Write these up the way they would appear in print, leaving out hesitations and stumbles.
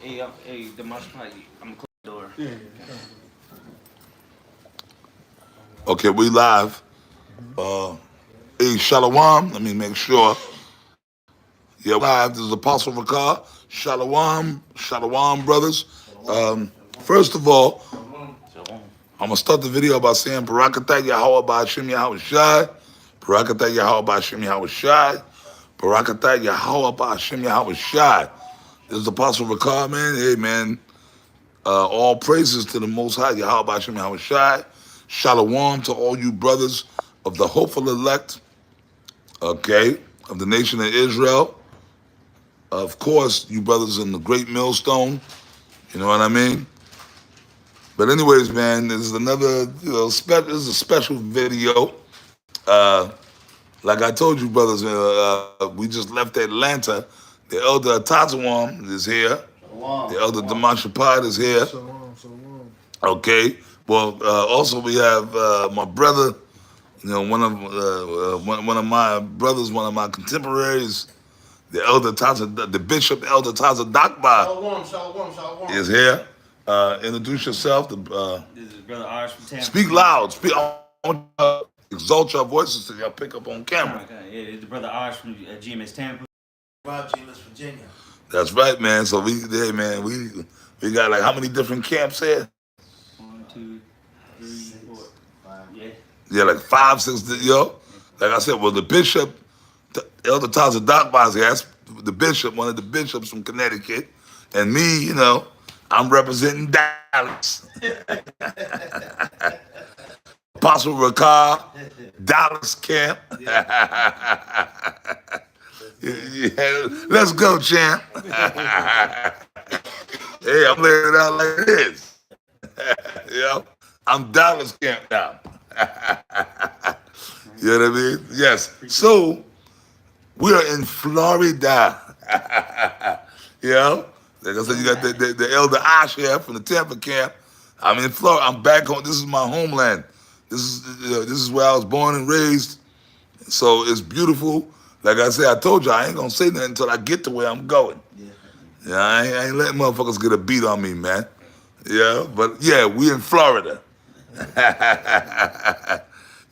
Hey, the marsh party. I'm gonna close the door. Yeah. Okay, we live. Uh, hey, Shalom. Let me make sure. Yeah, live. This is Apostle Ricard. Shalom, Shalom, brothers. First of all, I'm gonna start the video by saying Barakatah Yahweh Ba'Hashem Yahweh Shai. Barakatah Yahweh Ba'Hashem Yahweh Shai. Barakatah Yahweh Ba'Hashem Yahweh Shai. This is Apostle Ricard, man. Hey, man. All praises to the Most High, Yahweh Ba'Hashem Yahweh Shai. Shalom to all you brothers of the hopeful elect, okay, of the nation of Israel. Of course, you brothers in the great millstone, you know what I mean? But anyways, man, this is another, this is a special video. Like I told you, brothers, we just left Atlanta. The elder Tazawam is here. The elder Damashapad is here. Shalom. Okay. Well, also we have my brother, one of my brothers, one of my contemporaries, the elder Taza, the bishop, elder Taza Dakba, Shalom. is here. Introduce yourself. This is Brother Arsh from Tampa. Speak loud. Speak. I want you to exalt your voices so y'all pick up on camera. Okay. Yeah, it's Brother Arsh from GMS Tampa. GMS Virginia. That's right, man. So we got like how many different camps here? 1, 2, 3, 4, 5. Yeah. Yeah, like 5, 6. Like I said, well, the bishop, Elder Taza Dakba, that's the bishop, one of the bishops from Connecticut, and me, I'm representing Dallas. Apostle Ricard, Dallas camp. Yeah, let's go, champ. Hey, I'm laying it out like this. I'm Dallas camp now. You know what I mean? Yes. So we are in Florida. Like I said, you got the elder Ash here from the Tampa camp. I'm in Florida. I'm back home. This is my homeland. This is where I was born and raised. So it's beautiful. Like I said, I told you I ain't gonna say nothing until I get to where I'm going. Yeah, I ain't letting motherfuckers get a beat on me, man. Yeah, but yeah, we in Florida.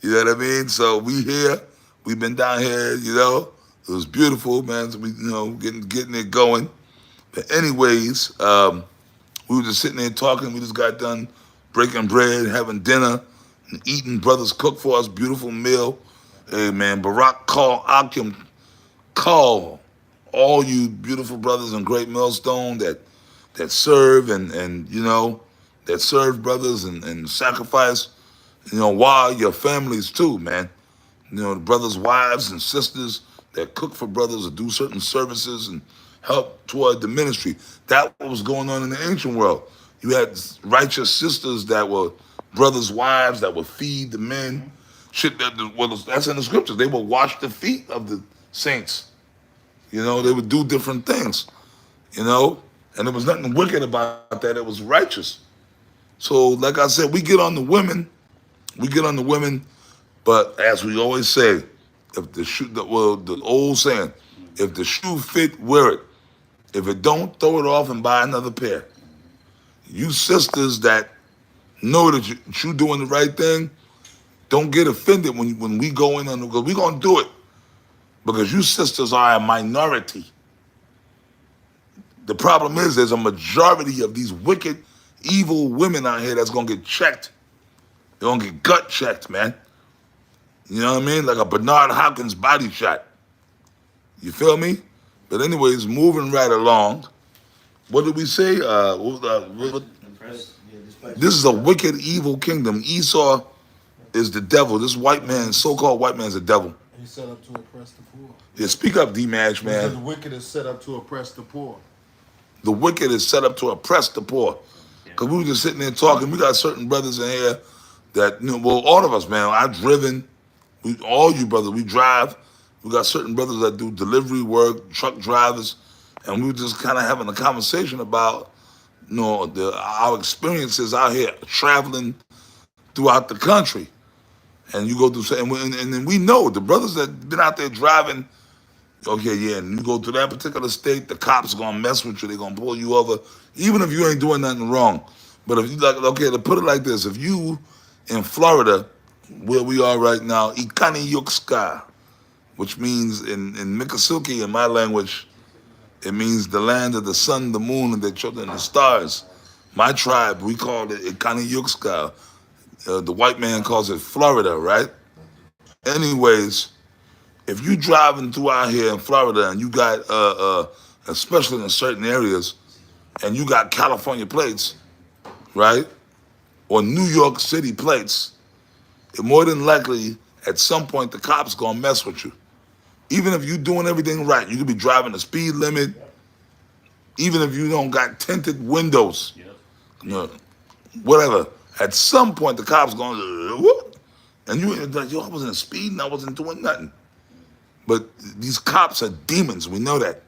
You know what I mean? So we here. We've been down here. It was beautiful, man. So we, getting it going. But anyways, we were just sitting there talking. We just got done breaking bread, having dinner, and eating. Brothers cooked for us, beautiful meal. Hey, man, Barak call all you beautiful brothers in Great Millstone that serve and that serve brothers and sacrifice, while your families too, man. The brothers' wives and sisters that cook for brothers or do certain services and help toward the ministry. That was going on in the ancient world. You had righteous sisters that were brothers' wives that would feed the men. That's in the scriptures. They would wash the feet of the saints. They would do different things, and there was nothing wicked about that. It was righteous. So, like I said, we get on the women, but as we always say, if the old saying, if the shoe fit, wear it. If it don't, throw it off and buy another pair. You sisters that know that you doing the right thing, don't get offended when we go in on because we're gonna do it. Because you sisters are a minority. The problem is there's a majority of these wicked, evil women out here that's gonna get checked. They're gonna get gut checked, man. You know what I mean? Like a Bernard Hopkins body shot. You feel me? But anyways, moving right along. What did we say? This is a wicked, evil kingdom. Esau is the devil. This white man, so-called white man, is the devil. He's set up to oppress the poor. Yeah, speak up, D-Match, man. The wicked is set up to oppress the poor. The wicked is set up to oppress the poor. Because we were just sitting there talking. We got certain brothers in here that, all of us, man, I've driven. All you brothers, we drive. We got certain brothers that do delivery work, truck drivers. And we were just kind of having a conversation about, our experiences out here traveling throughout the country. And you go through, and then we know the brothers that been out there driving, Okay, yeah, and you go to that particular state, the cops gonna mess with you. They gonna pull you over, even if you ain't doing nothing wrong. But if you like, okay, to put it like this, if you in Florida, where we are right now, Ikani, which means in Miccosukee, in my language, it means the land of the sun, the moon, and the children, and the stars. My tribe, we call it Ikani. The white man calls it Florida, right? Anyways, if you driving through out here in Florida and you got, especially in certain areas, and you got California plates, right, or New York City plates, more than likely, at some point, the cops gonna mess with you. Even if you doing everything right, you could be driving the speed limit, even if you don't got tinted windows, you know, whatever. At some point, the cops gonna, whoop, and you like, yo, I wasn't speeding, I wasn't doing nothing. But these cops are demons. We know that.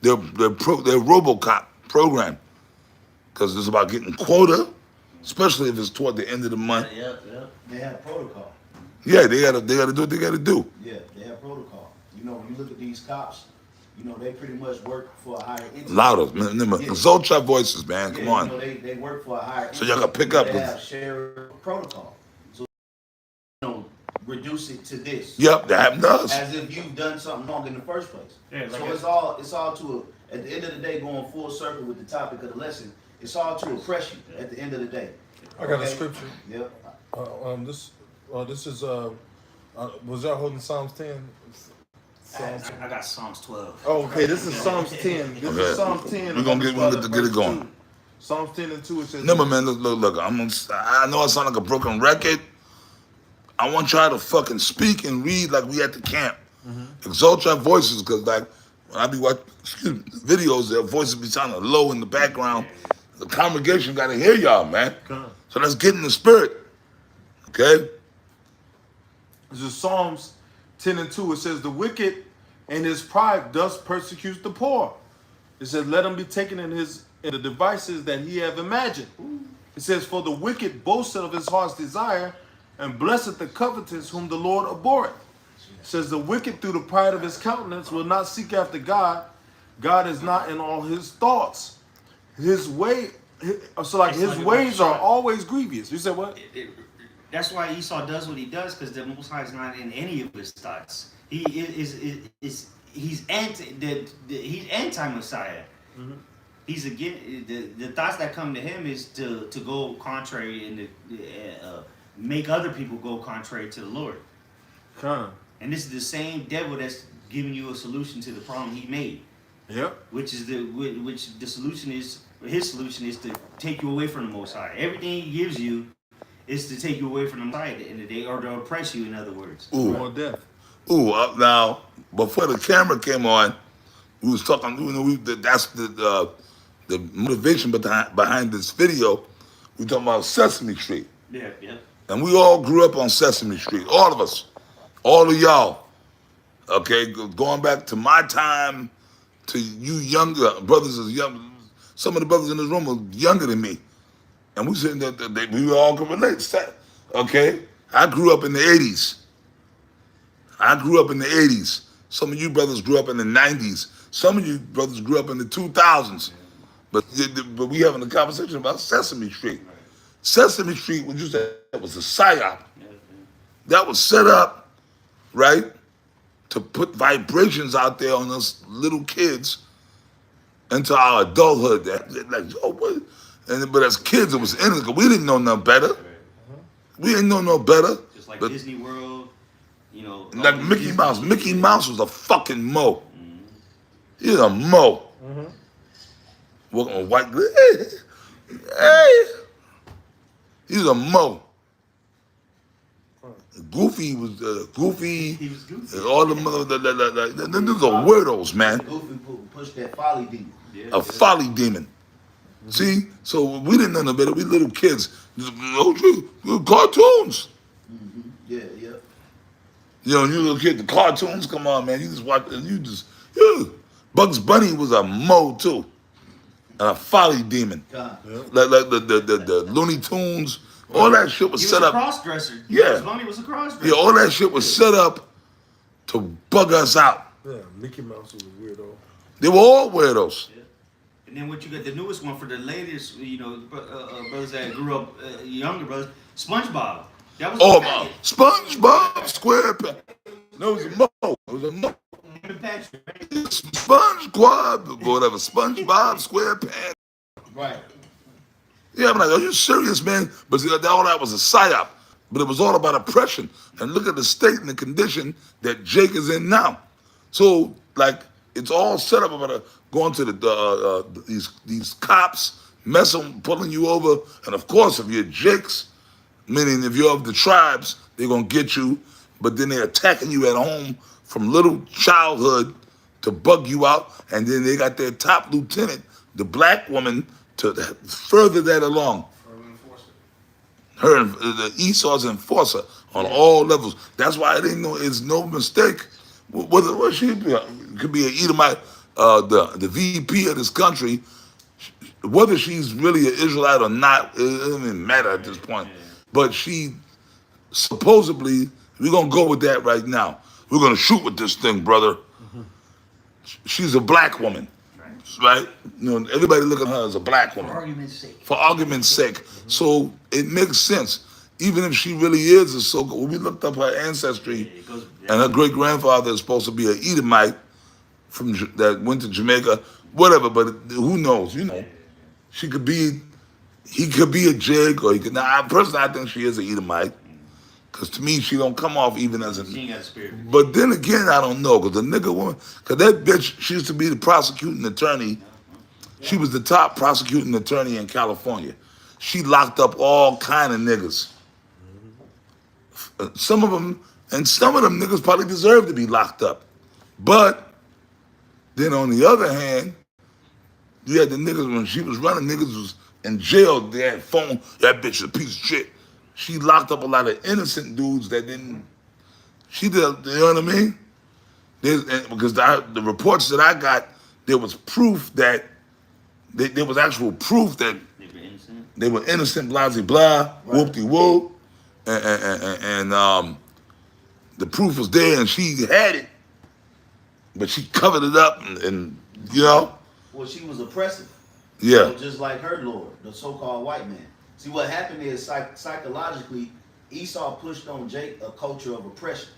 They're RoboCop program because it's about getting quota, especially if it's toward the end of the month. Yeah. They have protocol. Yeah, they gotta do what they gotta do. Yeah, they have protocol. You know, when you look at these cops, you know, they pretty much work for a higher entity. Louder, consult your voices, man. Come on. You know, they work for a higher So entity. y'all can pick up. They have shared protocol. So, you know, reduce it to this. Yep, that happened to us. As if you've done something wrong in the first place. Yeah, like So it's all to at the end of the day, going full circle with the topic of the lesson. It's all to oppress you at the end of the day. I got a Okay? scripture. Yep. This is was y'all holding Psalms 10? Psalms. I got Psalms 12. Oh, okay. This is Psalms 10. This Okay. is Psalms 10. We're gonna get it going. 2. Psalms 10 and 2. It says, Remember, man, look. I know I sound like a broken record. I want y'all to fucking speak and read like we at the camp. Exalt your voices, because like when I be watching videos, their voices be sounding low in the background. The congregation got to hear y'all, man. So let's get in the spirit, okay? This is Psalms 10 and 2. It says, the wicked in his pride thus persecutes the poor. It says, let him be taken in the devices that he have imagined. It says, for the wicked boasteth of his heart's desire, and blesseth the covetous whom the Lord abhorreth. It says, the wicked through the pride of his countenance will not seek after God. God is not in all his thoughts. His ways are always grievous. You said what? That's why Esau does what he does, because the Most High is not in any of his thoughts. He's anti-Messiah. He's again the thoughts that come to him is to go contrary and to make other people go contrary to the Lord. And this is the same devil that's giving you a solution to the problem he made. Yep. Which the solution is, his solution is to take you away from the Most High. Everything he gives you is to take you away from the Most High at the end of the day, or to oppress you, in other words. More death. Now, before the camera came on, we was talking, that's the motivation behind this video. We talking about Sesame Street. Yeah. And we all grew up on Sesame Street, all of us, all of y'all. Okay, going back to my time, to you younger brothers, some of the brothers in this room were younger than me, and we said that we all can relate. Okay, I grew up in the '80s. Some of you brothers grew up in the '90s. Some of you brothers grew up in the 2000s. But we having a conversation about Sesame Street. Sesame Street, what you said, that was a psyop. That was set up, right, to put vibrations out there on us little kids into our adulthood. Like, oh, what? But as kids, it was innocent. We didn't know no better. We didn't know no better. Just like Disney World, like Mickey Mouse. Mickey Mouse was a fucking mo. He's a mo. Walking on white. Hey. He's a mo. Goofy was Goofy. He was Goofy. All the mother, these are weirdos, man. Goofy pushed that folly demon. A folly demon. See, so we didn't know no better. We little kids. Cartoons. Yeah. You little kid, the cartoons. Come on, man. You just watch and Bugs Bunny was a mo too, and a folly demon. Like the Looney Tunes. All that shit was set up. He was a crossdresser. Yeah. Bugs Bunny was a crossdresser. Yeah, all that shit was set up to bug us out. Yeah, Mickey Mouse was a weirdo. They were all weirdos. Yeah. And then what you got, the newest one for the latest, brothers that grew up, younger brothers, SpongeBob. That was Oh, a faggot. SpongeBob SquarePants. No, it was a Mo. It was a Mo. Him and Patrick, right? SpongeBob, whatever. SpongeBob SquarePants. Right. Yeah, I'm like, are you serious, man? But see, all that was a psyop. But it was all about oppression. And look at the state and the condition that Jake is in now. So, like, it's all set up about going to these cops, pulling you over. And of course, if you're Jake's, meaning if you're of the tribes, they're going to get you. But then they're attacking you at home from little childhood to bug you out. And then they got their top lieutenant, the black woman, to further that along. Her, the Esau's enforcer on all levels. That's why it's no mistake. What she could be an Edomite, the VP of this country. Whether she's really an Israelite or not, it doesn't even matter at this point. But she supposedly, we're gonna go with that right now. We're gonna shoot with this thing, brother. She's a black woman. Right? You know, everybody look at her as a black woman. For argument's sake. So it makes sense. Even if she really is a so-called, when we looked up her ancestry, and her great-grandfather is supposed to be an Edomite that went to Jamaica, whatever, but who knows, you know. He could be a Jake, or he could, personally, I think she is an Edomite. Because to me, she don't come off even as a... She ain't got a spirit. But then again, I don't know. Because the nigga woman... Because that bitch, she used to be the prosecuting attorney. She was the top prosecuting attorney in California. She locked up all kind of niggas. Some of them niggas probably deserve to be locked up. But then on the other hand, you had the niggas, when she was running, niggas was in jail. They had phone. That bitch is a piece of shit. She locked up a lot of innocent dudes that didn't. She did, you know what I mean? Because the reports that I got, there was proof that there was actual proof that they were innocent, blah blah blah, whoop-de-whoop, and the proof was there, and she had it, but she covered it up, and you know. Well, she was oppressive. Yeah. So just like her lord, the so-called white man. See, what happened is psychologically, Esau pushed on Jake a culture of oppression.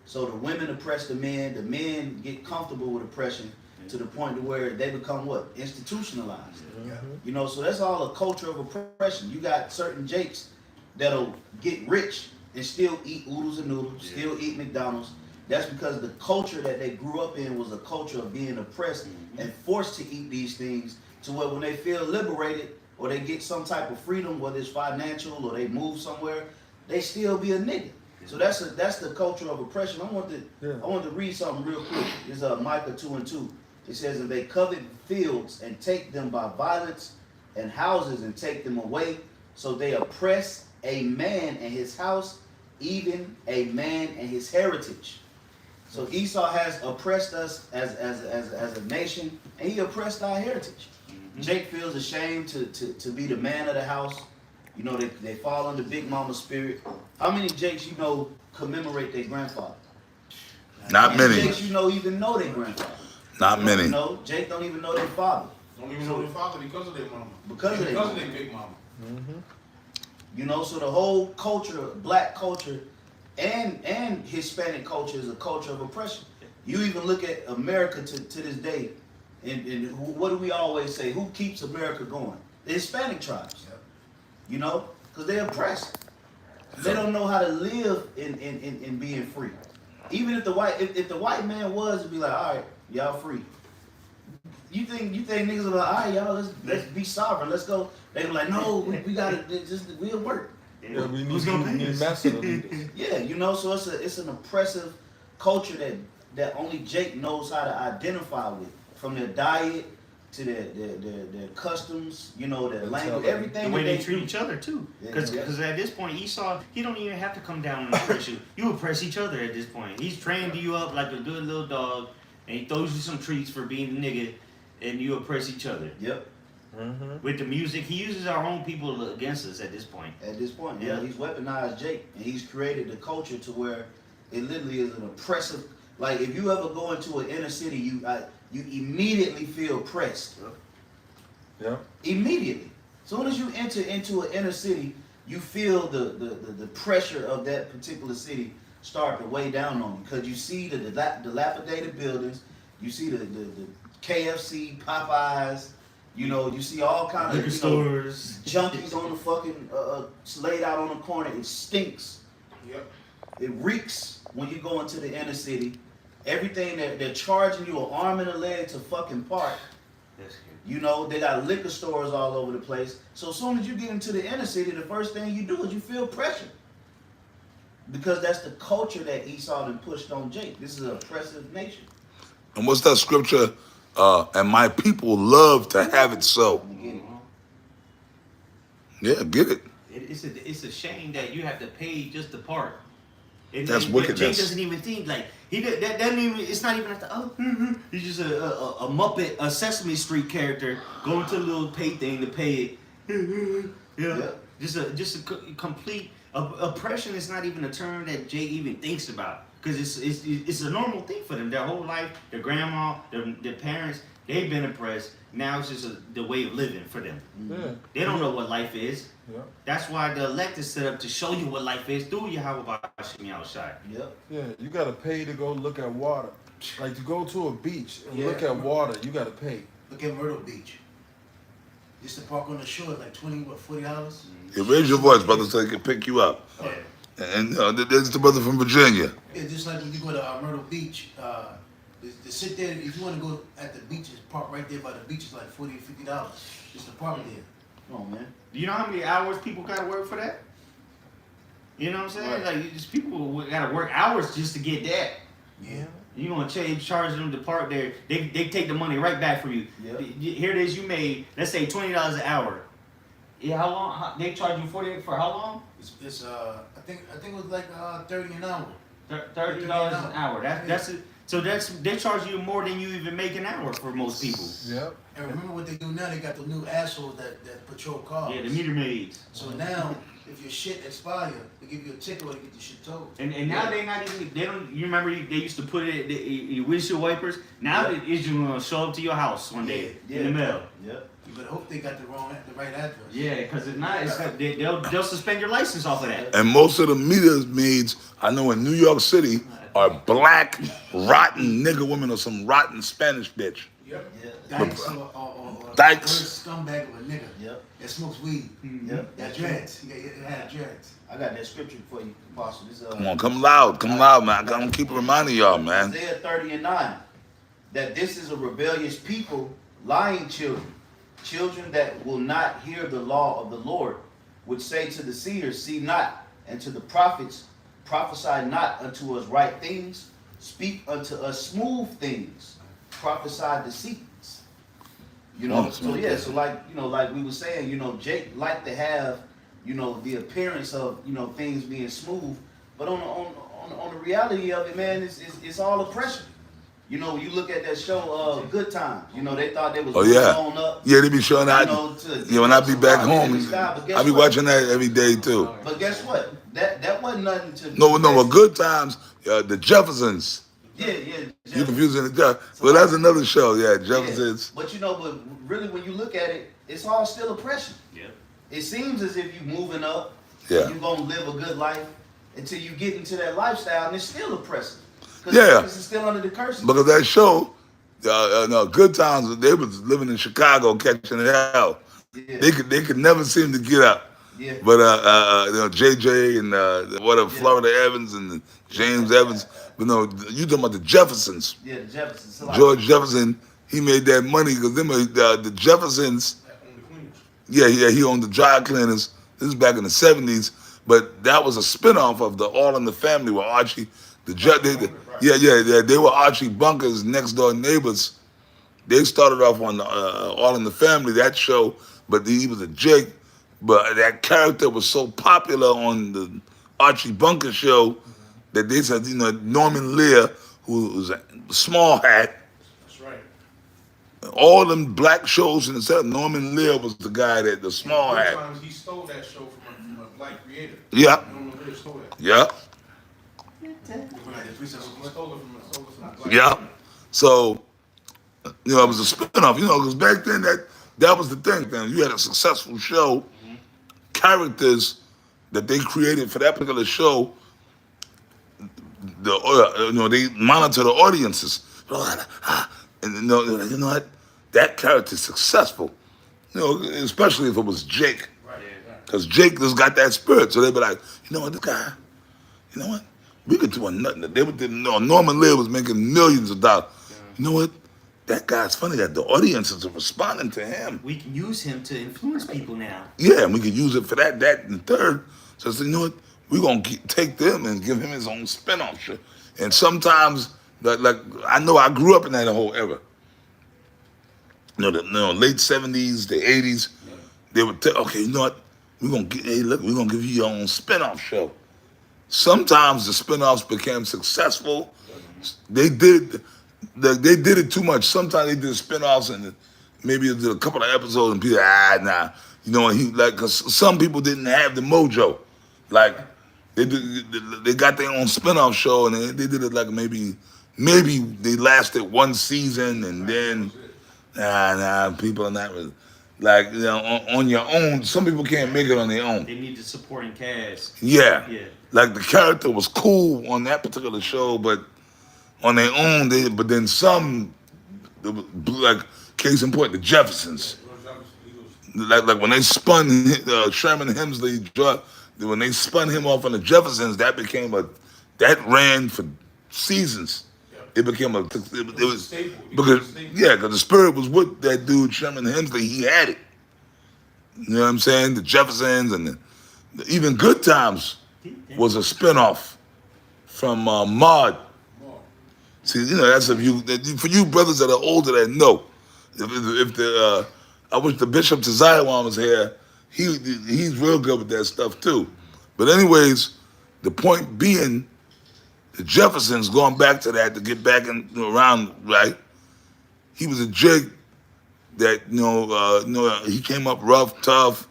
So the women oppress the men get comfortable with oppression to the point to where they become what? Institutionalized. Yeah. You know, so that's all a culture of oppression. You got certain Jakes that'll get rich and still eat oodles and noodles, still eat McDonald's. That's because the culture that they grew up in was a culture of being oppressed and forced to eat these things, to where when they feel liberated or they get some type of freedom, whether it's financial or they move somewhere, they still be a nigga. So that's the culture of oppression. I want to read something real quick. This is Micah 2:2. It says, "And they covet fields and take them by violence, and houses and take them away. So they oppress a man and his house, even a man and his heritage." So Esau has oppressed us as a nation, and he oppressed our heritage. Jake feels ashamed to be the man of the house. You know, they fall under Big Mama spirit. How many Jakes you know commemorate their grandfather? Not many. Jakes you know even know their grandfather? Not many. You know, Jake don't even know their father. Don't even know their father because of their mama. Because of their big mama. You know, so the whole culture, black culture, and Hispanic culture is a culture of oppression. You even look at America to this day, and what do we always say? Who keeps America going? The Hispanic tribes. You know, because they're oppressed. They don't know how to live in being free. Even if the white man was to be like, all right, y'all free. You think niggas are like, all right, y'all, let's be sovereign, let's go. They be like, no, we gotta we'll work. Yeah, we need master leaders. Yeah, you know, so it's an oppressive culture that only Jake knows how to identify with, from their diet to their customs, you know, their language, everything. The way they treat each other too. Because at this point, Esau, he don't even have to come down and oppress you. You oppress each other at this point. He's trained you up like a good little dog, and he throws you some treats for being a nigga, and you oppress each other. Yep. With the music, he uses our own people against us at this point. At this point, yeah, he's weaponized Jake, and he's created a culture to where it literally is an oppressive. Like if you ever go into an inner city, you immediately feel pressed. Yeah. Immediately. As soon as you enter into an inner city, you feel the pressure of that particular city start to weigh down on you, because you see the dilapidated buildings, you see the KFC, Popeyes, you know, you see all kind of liquor stores, junkies on the fucking laid out on the corner. It stinks. Yep. It reeks when you go into the inner city. Everything that they're charging you an arm and a leg to fucking park. You know, they got liquor stores all over the place. So as soon as you get into the inner city, the first thing you do is you feel pressure. Because that's the culture that Esau and pushed on Jake. This is an oppressive nation. And what's that scripture? And my people love to have it so. Yeah, get it. It's a shame that you have to pay just to park. That's Jake wickedness. doesn't even think like that doesn't even. It's not even like the he's just a Muppet, a Sesame Street character going to the little pay thing to pay it. Yeah. Just a complete oppression is not even a term that Jake even thinks about, because it's a normal thing for them. Their whole life, their grandma, their parents, they've been oppressed. Now it's just the way of living for them. Yeah. They don't know what life is. Yeah. That's why the elect is set up to show you what life is through Yahweh Bashim outside. Yep. Yeah, you gotta pay to go look at water. Like to go to a beach and look at water, you gotta pay. Look at Myrtle Beach. Just to park on the shore is like $40. Yeah, raise your voice, brother, so they can pick you up. Yeah. And there's the brother from Virginia. Yeah, just like when you go to Myrtle Beach, to sit there, if you want to go at the beach, just park right there by the beach is like $40 or $50 just to park there. Come on, man. Do you know how many hours people gotta work for that? You know what I'm saying? Right. Like, just people gotta work hours just to get that. Yeah. You gonna charge them to park there? They take the money right back from you. Yep. Here it is. You made, let's say, $20 an hour. Yeah, how long? They charge you 48 for how long? It's I think it was like $30 an hour. $30 an hour. That's it. So they charge you more than you even make an hour for most people. Yep. And remember what they do now? They got the new assholes that patrol cars. Yeah, the meter maids. So now, if your shit expire, they give you a ticket or they get your shit towed. And now they not even, they don't, you remember they used to put it in your windshield wipers? Now it's just gonna show up to your house one day in the mail. Yep. You better hope they got the right address. Yeah, because if not, they'll suspend your license off of that. And most of the meter maids I know in New York City are black, rotten nigger women or some rotten Spanish bitch. Yep. Dykes or Dykes. scumbag of a nigga Yep. that smokes weed. Yep. That dreads. He had dreads. I got that scripture for you, Apostle. This, Come on, come loud, man. I'm keep reminding y'all, man. Isaiah 30:9, that this is a rebellious people, lying children that will not hear the law of the Lord, which say to the seers, see not, and to the prophets, prophesy not unto us right things, speak unto us smooth things, prophesy deceits. You know, so yeah, so like, you know, like we were saying, you know, Jake liked to have, you know, the appearance of, you know, things being smooth, but on the reality of it, man, it's all oppression. You know, you look at that show, Good Times. You know, they thought they was blown up. Yeah, they be showing that. Yeah, when I be back home, I be watching that every day too. But guess what? That wasn't nothing to. No, but Good Times, the Jeffersons. Yeah. You confusing the Jeffersons. Well, that's another show. Yeah, Jeffersons. Yeah. But you know, but really, when you look at it, it's all still oppression. Yeah. It seems as if you're moving up. Yeah. You're gonna live a good life until you get into that lifestyle, and it's still oppressive. Yeah. It's still under the curse. Because that show, no, Good Times, they was living in Chicago catching hell. Yeah. They could never seem to get up. Yeah. But you know, JJ and Florida Evans and James Evans. But no, you talking about the Jeffersons. Yeah, the Jeffersons. So George Jefferson, he made that money because the Jeffersons. Yeah, he owned the dry cleaners. This is back in the 70s. But that was a spinoff of the All in the Family where Archie, they were Archie Bunker's next door neighbors. They started off on All in the Family, that show, but he was a Jake. But that character was so popular on the Archie Bunker show that they said, you know, Norman Lear, who was a small hat. That's right. All them black shows in the set, Norman Lear was the guy that the small hat. Sometimes he stole that show from a black creator. Yeah. Norman Lear stole that. Yeah. Yeah. So, you know, it was a spinoff, you know, because back then that was the thing. Then you had a successful show, characters that they created for that particular show. You know, they monitor the audiences, and you know what, that character's successful. You know, especially if it was Jake, because Jake just got that spirit. So they'd be like, you know what, this guy, you know what, we could do a nothing. They would, you know, Norman Lear was making millions of dollars. You know what? That guy's funny. That the audiences are responding to him. We can use him to influence people now. Yeah, and we could use it for that, and third. So I said, you know what? We're gonna take them and give him his own spin-off shit. And sometimes, like I know I grew up in that whole era. You know, late '70s, the '80s. They would tell, okay, you know what? We're gonna give you your own spin-off show. Sometimes the spin-offs became successful. They did it too much. Sometimes they did spin-offs and maybe did a couple of episodes and people, nah. You know, cause some people didn't have the mojo. Like, they got their own spin-off show and they did it like maybe they lasted one season and then, people are not really, like, you know, on your own. Some people can't make it on their own. They need the supporting cast. Yeah. Yeah. Like the character was cool on that particular show, but on their own, but then some, like, case in point, the Jeffersons. Like when they spun Sherman Hemsley, when they spun him off on the Jeffersons, that ran for seasons. It became it was because the spirit was with that dude Sherman Hemsley. He had it. You know what I'm saying? The Jeffersons and even Good Times was a spinoff from Maude. See, you know, that's for you brothers that are older that know. I wish the Bishop to Zion was here. He's real good with that stuff too. But anyways, the point being, the Jeffersons, going back to that to get back around, right? He was a Jake that he came up rough, tough.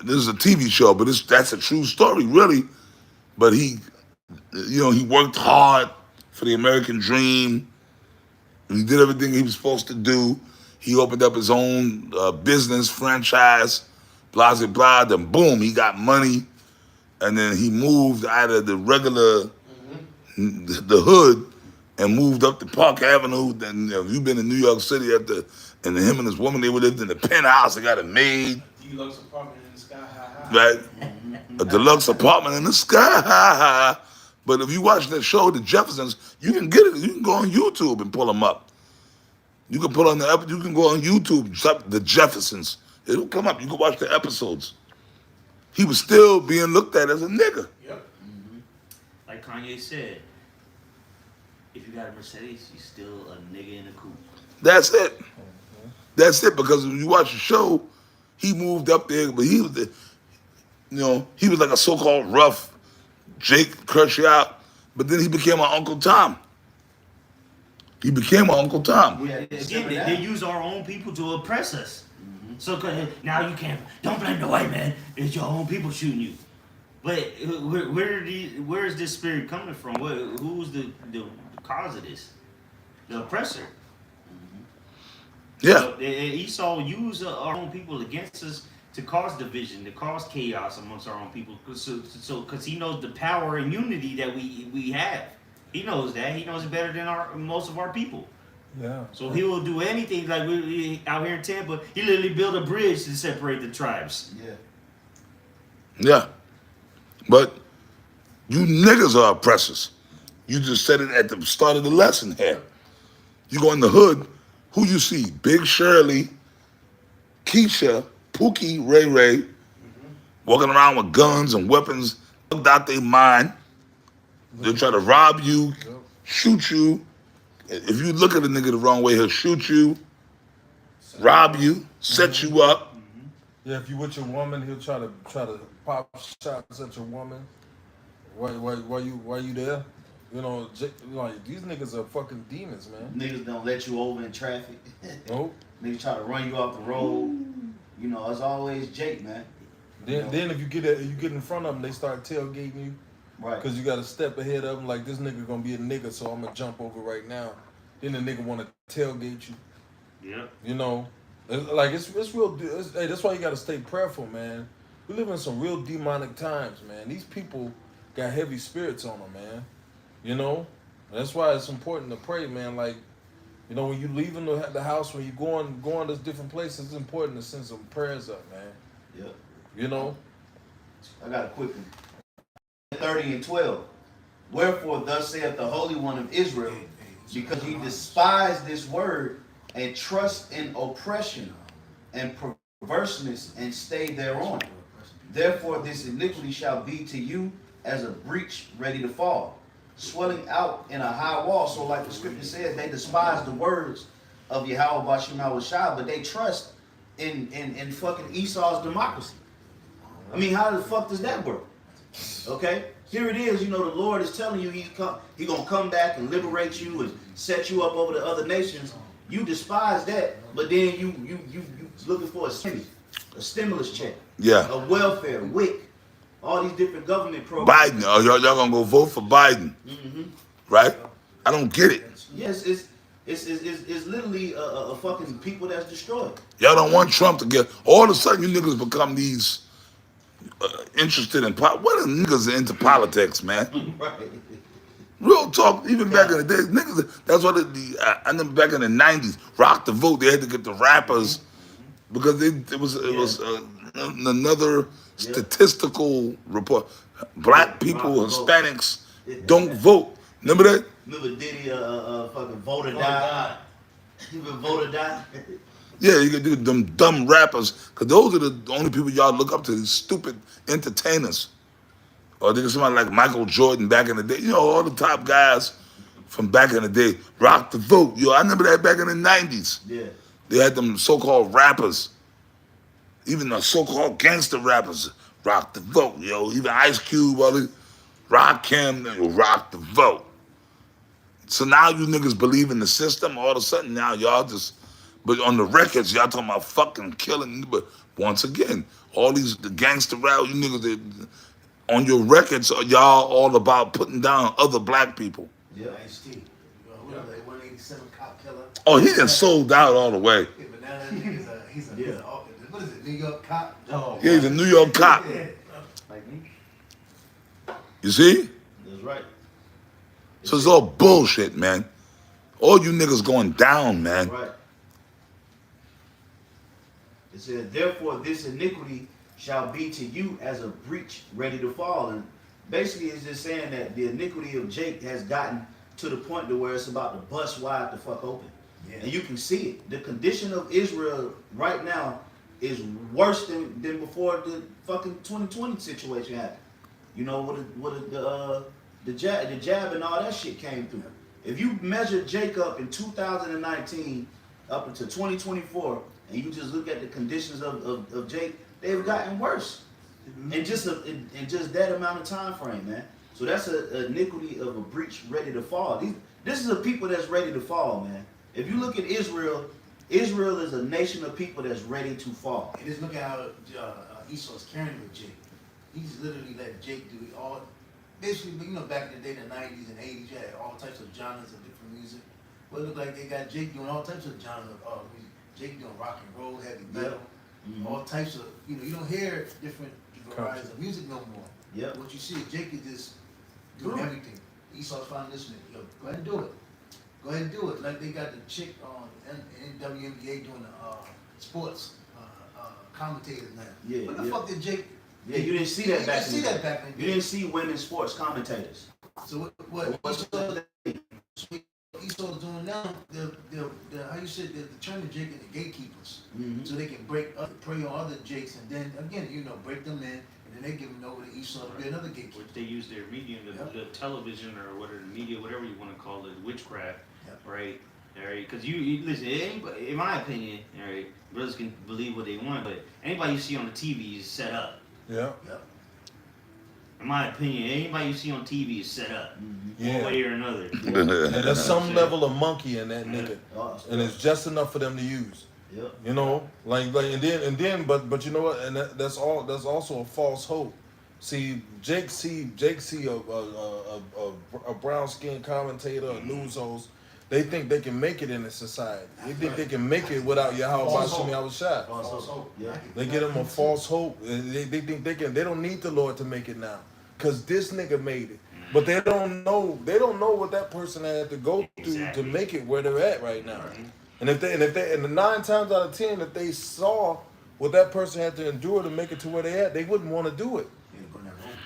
This is a TV show, but that's a true story, really. But he worked hard for the American dream. He did everything he was supposed to do. He opened up his own business franchise, blah, blah, blah. Then boom, he got money. And then he moved out of the regular, the hood, and moved up to Park Avenue. Then you've been in New York City and him and his woman, they lived in the penthouse. They got it made. Deluxe apartment in the sky high. Right? A deluxe apartment in the sky high. But if you watch that show, The Jeffersons, you can get it. You can go on YouTube and pull them up. You can put on you can go on YouTube, The Jeffersons. It'll come up. You can watch the episodes. He was still being looked at as a nigga. Yep. Like Kanye said, if you got a Mercedes, you still a nigga in a coupe. That's it. That's it. Because when you watch the show, he moved up there, but he was like a so-called rough Jake Kershaw, but then he became our Uncle Tom. He became our Uncle Tom. Again, they use our own people to oppress us. So now you don't blame the white man. It's your own people shooting you. But where is this spirit coming from? Who's the cause of this? The oppressor. Yeah. So Esau used our own people against us to cause division, to cause chaos amongst our own people. So because he knows the power and unity that we have. He knows that. He knows it better than most of our people. Yeah. So he will do anything. Like we out here in Tampa, he literally built a bridge to separate the tribes. Yeah. Yeah. But you niggas are oppressors. You just said it at the start of the lesson here. You go in the hood, who you see? Big Shirley, Keisha, Pookie, Ray Ray, walking around with guns and weapons, bugged out their mind. They'll try to rob you, shoot you. If you look at a nigga the wrong way, he'll shoot you, rob you, set you up. Yeah, if you with your woman, he'll try to pop shots at your woman. Why you there? You know, like these niggas are fucking demons, man. Niggas don't let you over in traffic. Nope. Niggas try to run you off the road. You know, it's always Jake, man. Then if you get in front of them, they start tailgating you. Right. Because you got to step ahead of them. Like, this nigga gonna be a nigga, so I'm gonna jump over right now. Then the nigga want to tailgate you. Yeah. You know, it's real. Hey, that's why you got to stay prayerful, man. We live in some real demonic times, man. These people got heavy spirits on them, man. You know, that's why it's important to pray, man. Like, you know, when you leaving the house, when you going to different places, it's important to send some prayers up, man. Yep. You know. I got a quick one. 30 and 12. Wherefore thus saith the Holy One of Israel, because ye despise this word and trust in oppression and perverseness and stay thereon. Therefore this iniquity shall be to you as a breach ready to fall, swelling out in a high wall. So like the scripture says, they despise the words of Yahweh Bashim Shah, but they trust in fucking Esau's democracy. I mean, how the fuck does that work? Okay? Here it is, you know, the Lord is telling you He gonna come back and liberate you and set you up over the other nations. You despise that, but then you looking for a stimulus check, Yeah. a welfare, WIC, all these different government programs. Biden, y'all gonna go vote for Biden, right? I don't get it. Yes, it's literally a fucking people that's destroyed. Y'all don't want Trump to get. All of a sudden, you niggas become these interested in what are niggas into politics, man? Right. Real talk. Even back in the day, niggas. That's what I remember back in the '90s. Rock the Vote. They had to get the rappers because it was another statistical report. Black people, Hispanics don't vote. Remember that? Remember Diddy fucking vote or die? Even vote or die? Yeah, you can do them dumb rappers, because those are the only people y'all look up to, these stupid entertainers. Or there's somebody like Michael Jordan back in the day. You know, all the top guys from back in the day. Rock the Vote. Yo, I remember that back in the 90s. Yeah. They had them so-called rappers. Even the so-called gangster rappers. Rock the Vote, yo. Even Ice Cube, Rakim, rock the vote. So now you niggas believe in the system. All of a sudden now y'all just... But on the records, y'all talking about fucking killing. But once again, all these the gangster rap, you niggas, on your records, y'all all about putting down other black people. Yeah. Ice-T. What was that 187 cop killer? Oh, he done sold out all the way. Yeah, but now that nigga's what is it, New York cop? Oh, Yeah, he's a New York cop. Yeah. like me. You see? That's right. So it's all bullshit, man. All you niggas going down, man. Right. It says, therefore this iniquity shall be to you as a breach ready to fall. And basically it's just saying that the iniquity of Jake has gotten to the point to where it's about to bust wide the fuck open. Yeah. And you can see it. The condition of Israel right now is worse than before the fucking 2020 situation happened. You know, the jab and all that shit came through. If you measure Jacob in 2019 up until 2024, and you just look at the conditions of Jake, they've gotten worse. In just that amount of time frame, man. So that's a iniquity of a breach ready to fall. This is a people that's ready to fall, man. If you look at Israel, Israel is a nation of people that's ready to fall. And just look at how Esau's carrying with Jake. He's literally let Jake do it all. Basically, you know, back in the day, the 90s and 80s, you had all types of genres of different music. Well, it looked like they got Jake doing all types of genres of music. Jake doing rock and roll, heavy metal, all types of, you know, you don't hear different varieties of music no more. Yep. What you see, Jake is just doing everything. Esau's finally listening. Yo, go ahead and do it. Go ahead and do it. Like they got the chick on WNBA doing the sports commentators now. Yeah, What the fuck did Jake? Yeah, you didn't see that back in the day. back in the You day. didn't see women sports commentators. So what Esau's doing now, they're how you said, they're turning Jake into gatekeepers. So they can prey on other Jakes, and then again, you know, break them in, and then they give them over to Esau to be another gatekeeper. Which they use their medium, the television or whatever, the media, whatever you want to call it, witchcraft, right? All right, because you listen. Anybody, in my opinion, all right, brothers can believe what they want, but anybody you see on the TV is set up. Yeah. In my opinion, anybody you see on TV is set up, Yeah. one way or another. And there's some level of monkey in that nigga, and it's just enough for them to use. Yep. You know, like and then, but you know what? And that's also a false hope. See, Jake see a brown skinned commentator, a news host. They think they can make it in this society. They think they can make it without Yahweh Shemi Awashai. False hope. Yeah. They get them a false hope. They think they can. They don't need the Lord to make it now, cause this nigga made it. But they don't know. They don't know what that person had to go through to make it where they're at right now. And if the 9 times out of 10, if they saw what that person had to endure to make it to where they at, they wouldn't want to do it.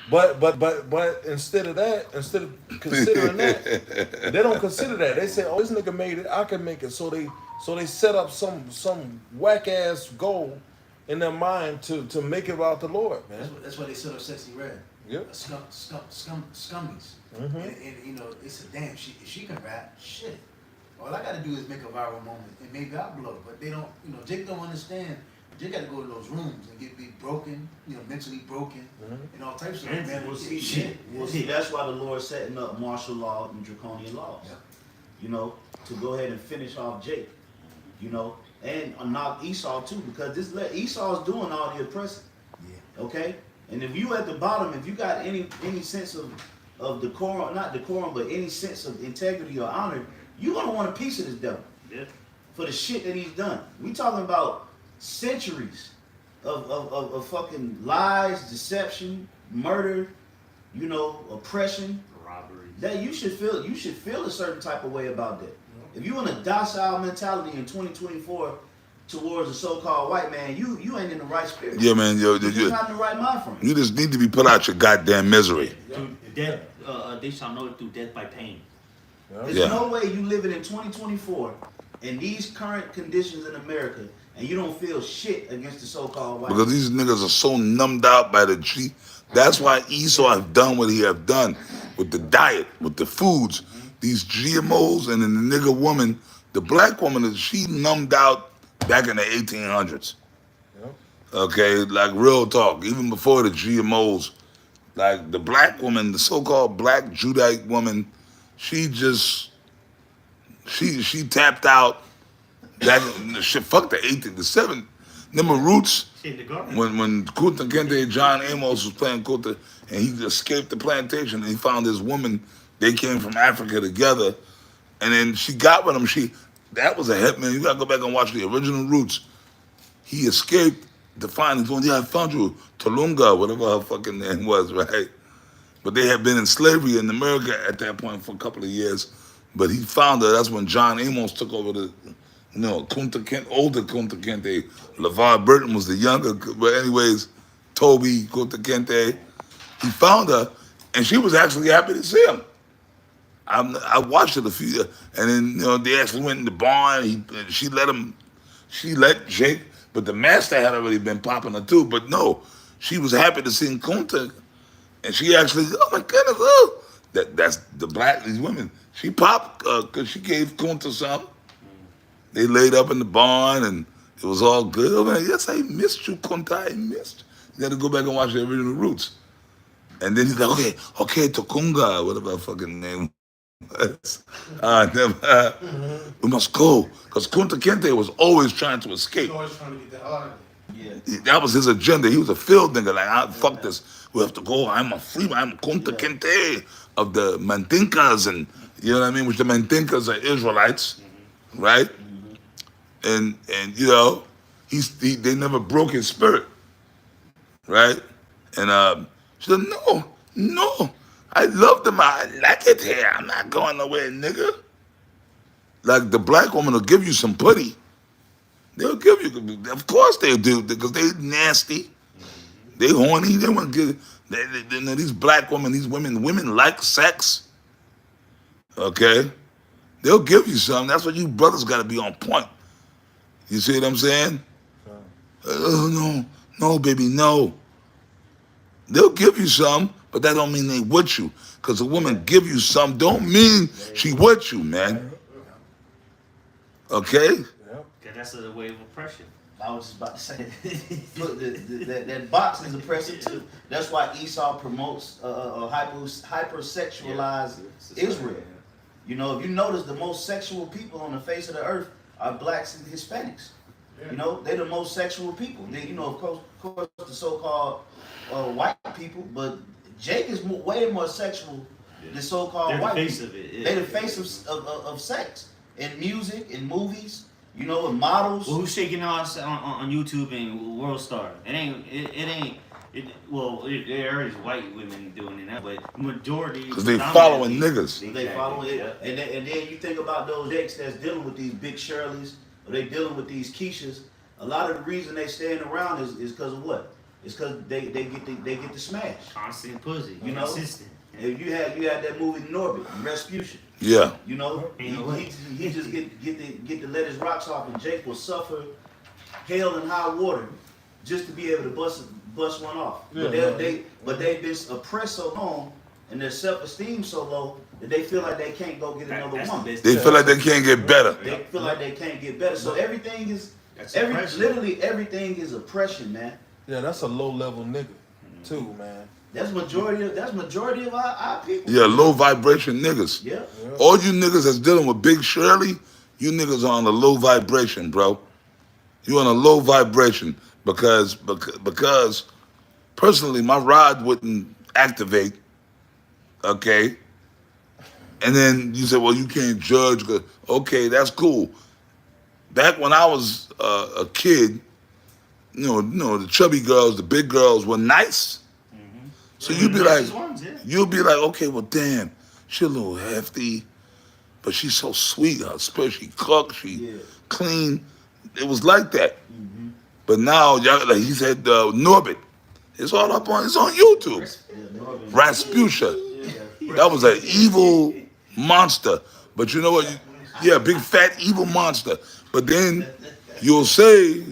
But instead of considering that, they don't consider that. They say, "Oh, this nigga made it. I can make it." So they set up some whack ass goal in their mind to make it about the Lord, man. That's why they set up Sexy Red. Yep. Scummies. And you know, they said, damn, if she can rap, shit. All I gotta do is make a viral moment and maybe I'll blow. But they don't, you know, Jake don't understand. Jake gotta go to those rooms and be broken, you know, mentally broken, and all types of man. Well, see, that's why the Lord's setting up martial law and draconian laws. Yeah. You know, to go ahead and finish off Jake. You know, and knock Esau too, because Esau's doing all the oppressing. Yeah. Okay? And if you at the bottom, if you got any sense of decorum, not decorum, but any sense of integrity or honor, you're gonna want a piece of this devil. Yeah. For the shit that he's done. We talking about centuries of fucking lies, deception, murder, you know, oppression. Robbery. That you should feel a certain type of way about that. If you in a docile mentality in 2024 towards a so-called white man, you ain't in the right spirit. Yeah, man. You're not in the right mind frame. You just need to be put out your goddamn misery. Through death, they shall know it through death by pain. There's no way you living in 2024 in these current conditions in America and you don't feel shit against the so-called white Because these niggas are so numbed out by the G. That's why Esau have done what he have done with the diet, with the foods, these GMOs, and then the nigga woman, the black woman, she numbed out back in the 1800s. Okay, like real talk, even before the GMOs, like the black woman, the so-called black Judite woman, she tapped out. That shit, fuck the 8th, the 7th. Remember Roots? When Kunta Kinte, John Amos was playing Kunta, and he escaped the plantation, and he found his woman. They came from Africa together, and then she got with him. That was a hit, man. You gotta go back and watch the original Roots. He escaped to find his woman. Yeah, I found you, Tolunga, whatever her fucking name was, right? But they had been in slavery in America at that point for a couple of years. But he found her. That's when John Amos took over the. Kunta Kinte, older Kunta Kinte. LeVar Burton was the younger. But anyways, Toby, Kunta Kinte, he found her, and she was actually happy to see him. I watched it a few years, and then they actually went in the barn. She let Jake, but the master had already been popping her too. But no, she was happy to see Kunta, and she actually, oh my goodness, oh, that's these women. She popped because she gave Kunta some. They laid up in the barn, and it was all good. Oh, man, yes, I missed you, Kunta. I missed you. You got to go back and watch the original Roots. And then he's like, okay, Tokunga, whatever her fucking name was. We must go. Because Kunta Kinte was always trying to escape. He's always trying to get that hard. Yeah. That was his agenda. He was a field nigga. Like, fuck this. We have to go. I'm a free man. I'm Kunta Kinte of the Mandinkas. And, you know what I mean? Which the Mandinkas are Israelites, right? And you know, they never broke his spirit, right? And she said, no, I love them. I like it here. I'm not going nowhere, nigga. Like the black woman will give you some putty. They'll give you, of course they do, because they nasty. They horny. They want to give. These black women, women like sex. Okay, they'll give you some. That's why you brothers got to be on point. You see what I'm saying? No, baby, no. They'll give you some, but that don't mean they with you. Because a woman give you some don't mean she with you, man. Okay? Because that's a way of oppression. I was just about to say, look, that box is oppressive too. That's why Esau promotes a hypersexualized Israel. You know, if you notice, the most sexual people on the face of the earth are blacks and Hispanics. You know, they the most sexual people. They, you know, of course the so-called white people, but Jake is way more sexual than so-called They're white the face people. of it. Yeah. They the face of sex in music, in movies, you know, in models. Well, who's shaking us on YouTube and World Star? There is white women doing it, but majority. Because they following niggas. They follow it, and then you think about those Jakes that's dealing with these big Shirleys, or they dealing with these Keishas. A lot of the reason they staying around is because of what? It's because they get the smash. Constant pussy. You know? Consistent. And you had that movie Norbit, Respution. Yeah. You know, he just get to let his rocks off, and Jake will suffer hell and high water just to be able to bust one off. Yeah, but they've been oppressed so long, and their self-esteem so low that they feel like they can't go get another woman. They feel like they can't get better. They feel like they can't get better. So everything is oppression. literally everything is oppression, man. Yeah, that's a low level nigga, too, man. That's majority of our people. Yeah, low vibration niggas. Yeah. All you niggas that's dealing with Big Shirley, you niggas are on a low vibration, bro. You on a low vibration because personally my rod wouldn't activate. Okay. And then you said, well, you can't judge. Okay, that's cool. Back when I was a kid, you know, the chubby girls, the big girls were nice. So you'd be like, okay, well, damn, she a little hefty, but she's so sweet. Her spirit, she cooks, she clean. It was like that. But now, y'all, like he said, Norbit, it's all up on, it's on YouTube. Rasputia. That was an evil monster. But you know what? Yeah, big fat evil monster. But then you will say,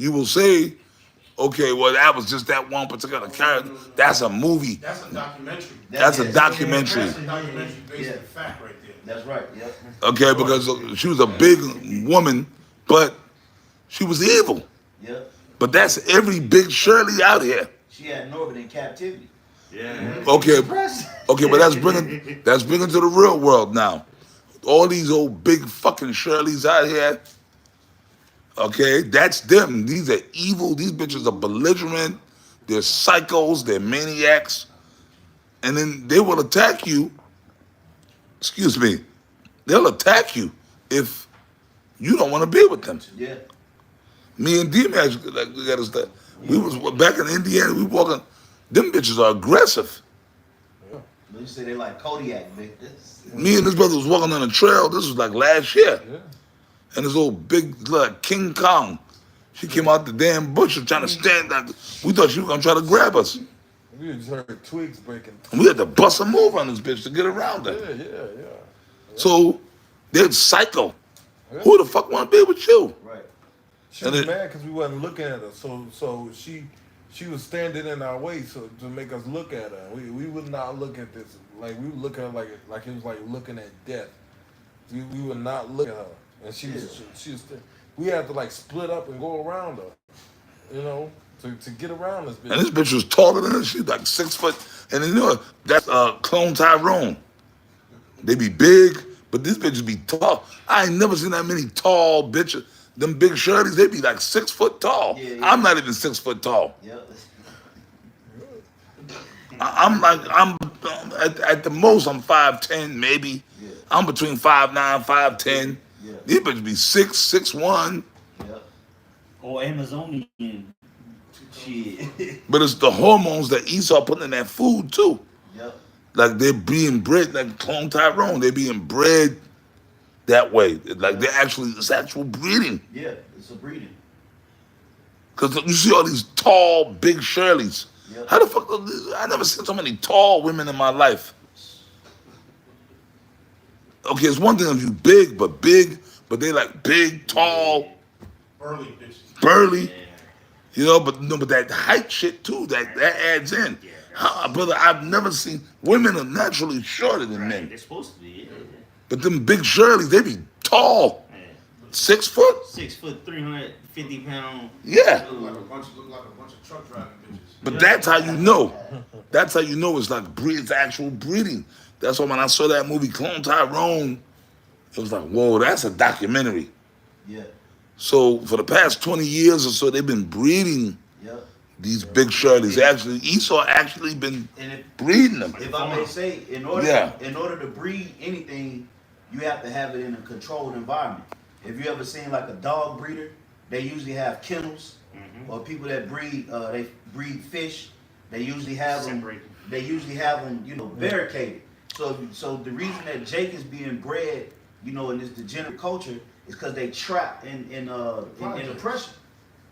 okay, well, that was just that one particular character. That's a movie. That's a documentary. That's a documentary. That's a documentary based on fact right there. That's right. Yep. Okay, because she was a big woman, but she was evil. Yep. But that's every Big Shirley out here. She had Norbit in captivity. Yeah. Okay, but that's bringing to the real world now. All these old big fucking Shirleys out here. Okay, that's them. These are evil. These bitches are belligerent. They're psychos. They're maniacs. And then they will attack you. Excuse me. They'll attack you if you don't want to be with them. Yeah. Me and D-Max, we got to start. We was back in Indiana. We walking. Them bitches are aggressive. You say they like Kodiak, man. Me and this brother was walking on a trail. This was like last year. Yeah. And this old big like King Kong, she came out the damn bush trying to stand like we thought she was gonna try to grab us. We just heard twigs breaking. And we had to bust a move on this bitch to get around her. Yeah. So they're psycho. Yeah. Who the fuck wanna be with you? Right. She was mad because we wasn't looking at her. So she was standing in our way so to make us look at her. We would not look at this. Like we would look at her like it was like looking at death. We would not look at her. And she was we had to like split up and go around her, you know, to get around this bitch. And this bitch was taller than her. She was like 6 foot. And then, you know, that's Clone Tyrone. They be big, but this bitch be tall. I ain't never seen that many tall bitches. Them big Shirleys, they be like 6 foot tall. Yeah. I'm not even 6 foot tall. Yep. I'm at the most I'm 5'10", maybe. Yeah. I'm between 5'9", 5'10". Yeah. These bitches be 6'1". Yep. Or Amazonian shit. But it's the hormones that Esau putting in that food too. Yep. Like they're being bred, like Clone Tyrone, they're being bred that way. Like it's actual breeding. Yeah, it's a breeding. Because you see all these tall, big Shirleys. Yep. How the fuck? I never seen so many tall women in my life. Okay, it's one thing if you big, but they like big, tall, burly bitches. Burly, you know. But that height shit too. That adds in. Brother, I've never seen women are naturally shorter than men. They're supposed to be. Yeah. But them big Shirleys, they be tall. 6 foot. 6 foot, 350 pound. Yeah. Look like a bunch of truck driving bitches. But that's how you know. That's how you know it's like it's actual breeding. That's why when I saw that movie Clone Tyrone, it was like, whoa, that's a documentary. Yeah. So for the past 20 years or so, they've been breeding these big shirties. Actually, Esau actually been breeding them. If I may say, in order to breed anything, you have to have it in a controlled environment. If you ever seen like a dog breeder, they usually have kennels, or people that breed they breed fish. They usually have them. They usually have them, you know, barricaded. So the reason that Jake is being bred, you know, in this degenerate culture is because they trapped in oppression.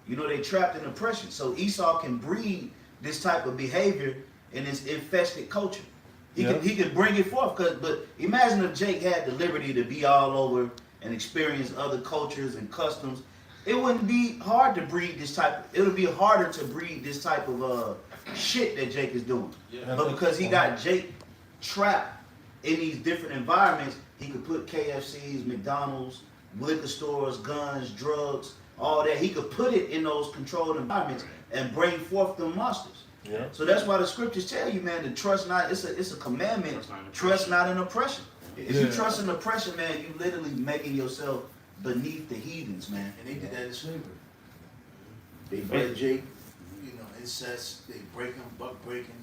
You know, they trapped in oppression. So Esau can breed this type of behavior in this infested culture. He can bring it forth. But imagine if Jake had the liberty to be all over and experience other cultures and customs. It wouldn't be hard to breed this type. It would be harder to breed this type of shit that Jake is doing. But because he got Jake trapped in these different environments, he could put KFCs, McDonald's, liquor stores, guns, drugs, all that. He could put it in those controlled environments and bring forth the monsters. Yeah. So that's why the scriptures tell you, man, to trust not. It's a commandment. Trust not in oppression. If you trust in oppression, man, you literally making yourself beneath the heathens, man. And they did that in slavery. They bred Jake, you know, incest. They break him, buck breaking.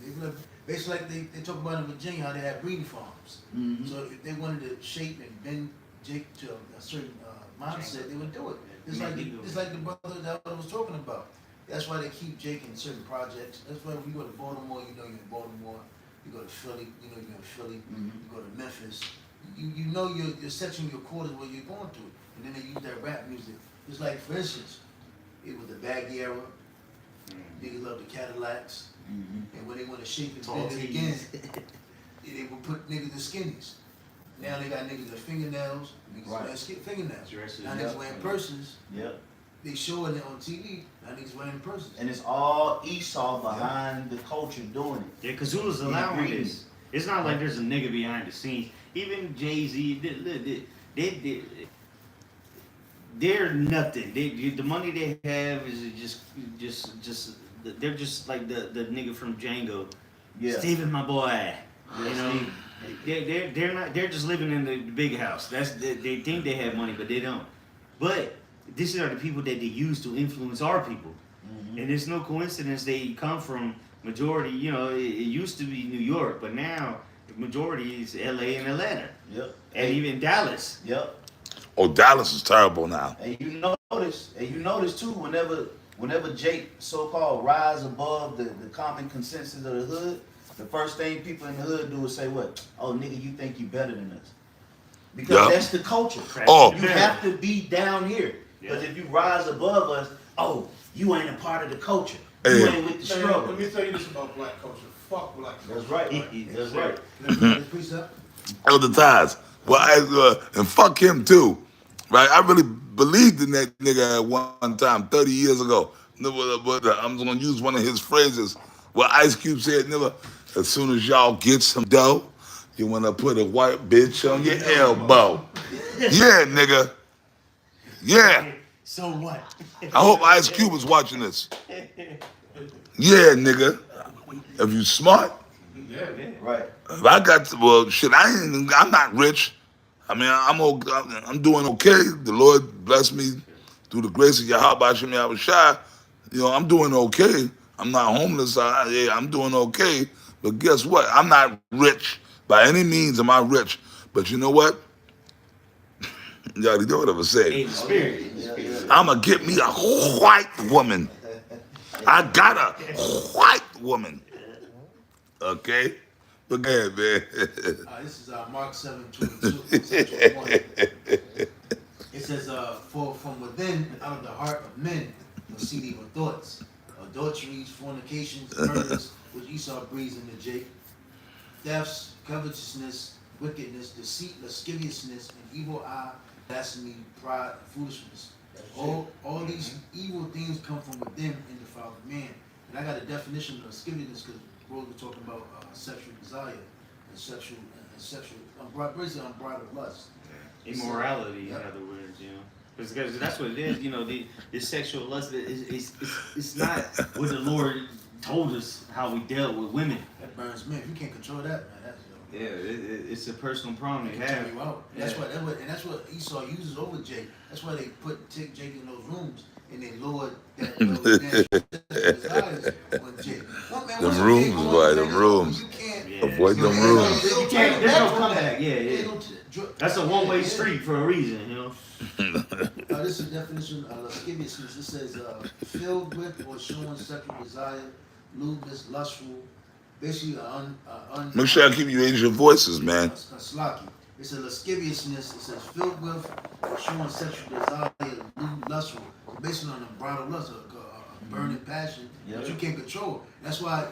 Basically, like they talk about in Virginia how they had breeding farms. So if they wanted to shape and bend Jake to a certain mindset, they would do it. It's like the brother that I was talking about. That's why they keep Jake in certain projects. That's why if you go to Baltimore, you know you're in Baltimore. You go to Philly, you know you're in Philly. You go to Memphis, you know you're setting your quarters where you're going to. And then they use that rap music. It's like, for instance, it was the baggy era. Niggas love the Cadillacs. And when they want to shape and bend it again, they will put niggas in skinnies. Now they got niggas with fingernails, niggas wearing fingernails. Now niggas wearing purses. They showing it on TV. Now niggas wearing purses. And it's all Esau behind the culture doing it. Yeah, because who's allowing this? It's not like there's a nigga behind the scenes. Even Jay-Z, they're nothing. The money they have is just they're just like the nigga from Django. Steven, my boy. You know, they're not. They're just living in the big house. They think they have money, but they don't. But these are the people that they use to influence our people, and it's no coincidence they come from majority. You know, it used to be New York, but now the majority is L.A. and Atlanta. And even Dallas. Oh, Dallas is terrible now. And you notice too, whenever Jake so-called rise above the common consensus of the hood, the first thing people in the hood do is say what? Oh, nigga, you think you better than us. Because that's the culture. You have to be down here. Because if you rise above us, oh, you ain't a part of the culture. You ain't with the struggle. Let me tell you this about black culture. Fuck black culture. That's right. That's right. Elder Ties. Well, and fuck him too. Right? I really believed in that nigga at one time, 30 years ago. But I'm going to use one of his phrases. Well, Ice Cube said, nigga, as soon as y'all get some dough, you want to put a white bitch on your elbow. Yeah, nigga. Yeah. So what? I hope Ice Cube is watching this. Yeah, nigga. If you smart. Right. If I got, I'm not rich. I mean, I'm doing okay. The Lord blessed me through the grace of Yahweh Shem Yahushua. You know, I'm doing okay. I'm not homeless. I'm doing okay. But guess what? I'm not rich. By any means am I rich. But you know what? Y'all know what I'm saying. I'm going to get me a white woman. I got a white woman. Okay? But go ahead, man. This is Mark 7:22. It says, for from within, out of the heart of men, proceed evil thoughts, adulteries, fornications, murders, which Esau breeds into Jake, thefts, covetousness, wickedness, deceit, lasciviousness, and evil eye, blasphemy, pride, foolishness. All these evil things come from within and defile the man. And I got a definition of lasciviousness because we're talking about sexual desire and sexual basically unbridled lust. Immorality, in other words, you know. Because that's what it is, you know, the sexual lust, it's not what the Lord told us how we dealt with women. That burns men. If you can't control that, man, that's Yeah, it's a personal problem They they can have. turn you out. That's what Esau uses over Jake. That's why they put Jake in those rooms and they lowered that desires on Jake. Them rooms, boy, them rooms. You can't. Yeah. Avoid them Yeah. rooms. You can't. There's no comeback. Yeah, They yeah. don't- That's a one-way street for a reason, you know. This is the definition of lasciviousness. It says filled with or showing sexual desire, lewdness, lustful, basically Make sure I keep you raise your voices, man. Slocky. It's a lasciviousness. It says filled with or showing sexual desire, lewd, lustful. So basically on a bridal lust, a burning passion that you can't control. That's why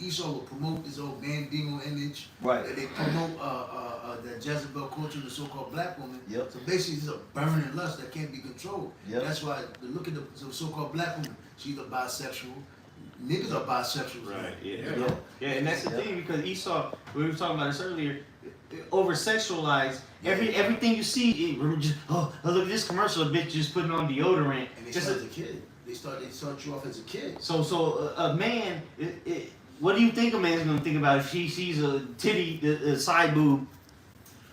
Esau will promote this old Bandino image. Right. That they promote the Jezebel culture, the so-called black woman. Yep. So basically, it's a burning lust that can't be controlled. Yep. That's why look at the so-called black woman. She's a bisexual. Niggas are bisexual. Right. Yeah. And that's the thing because Esau, we were talking about this earlier, over sexualized everything you see. Look at this commercial, a bitch just putting on deodorant. And they Just start as a kid. They start you off as a kid. So a man, what do you think a man's gonna think about if she sees a titty, a side boob,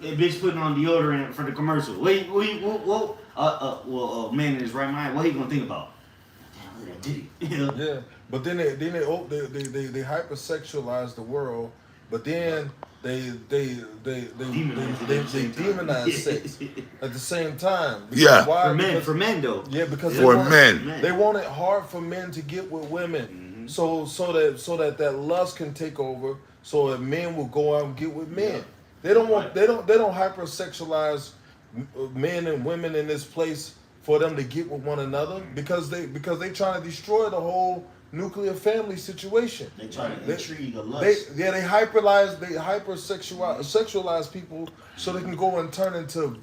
a bitch putting on deodorant for the commercial? Well, a man in his right mind, what he gonna think about? Damn, look at that titty. You know? Yeah, but then they hypersexualize the world, but then they demonize sex at the same time. Because Yeah. why? For men though. Yeah, because For men. they want it hard for men to get with women, so that lust can take over, so that men will go out and get with men. They don't hypersexualize men and women in this place for them to get with one another because they trying to destroy the whole nuclear family situation. They trying to intrigue or lust. They hypersexualize people so they can go and turn into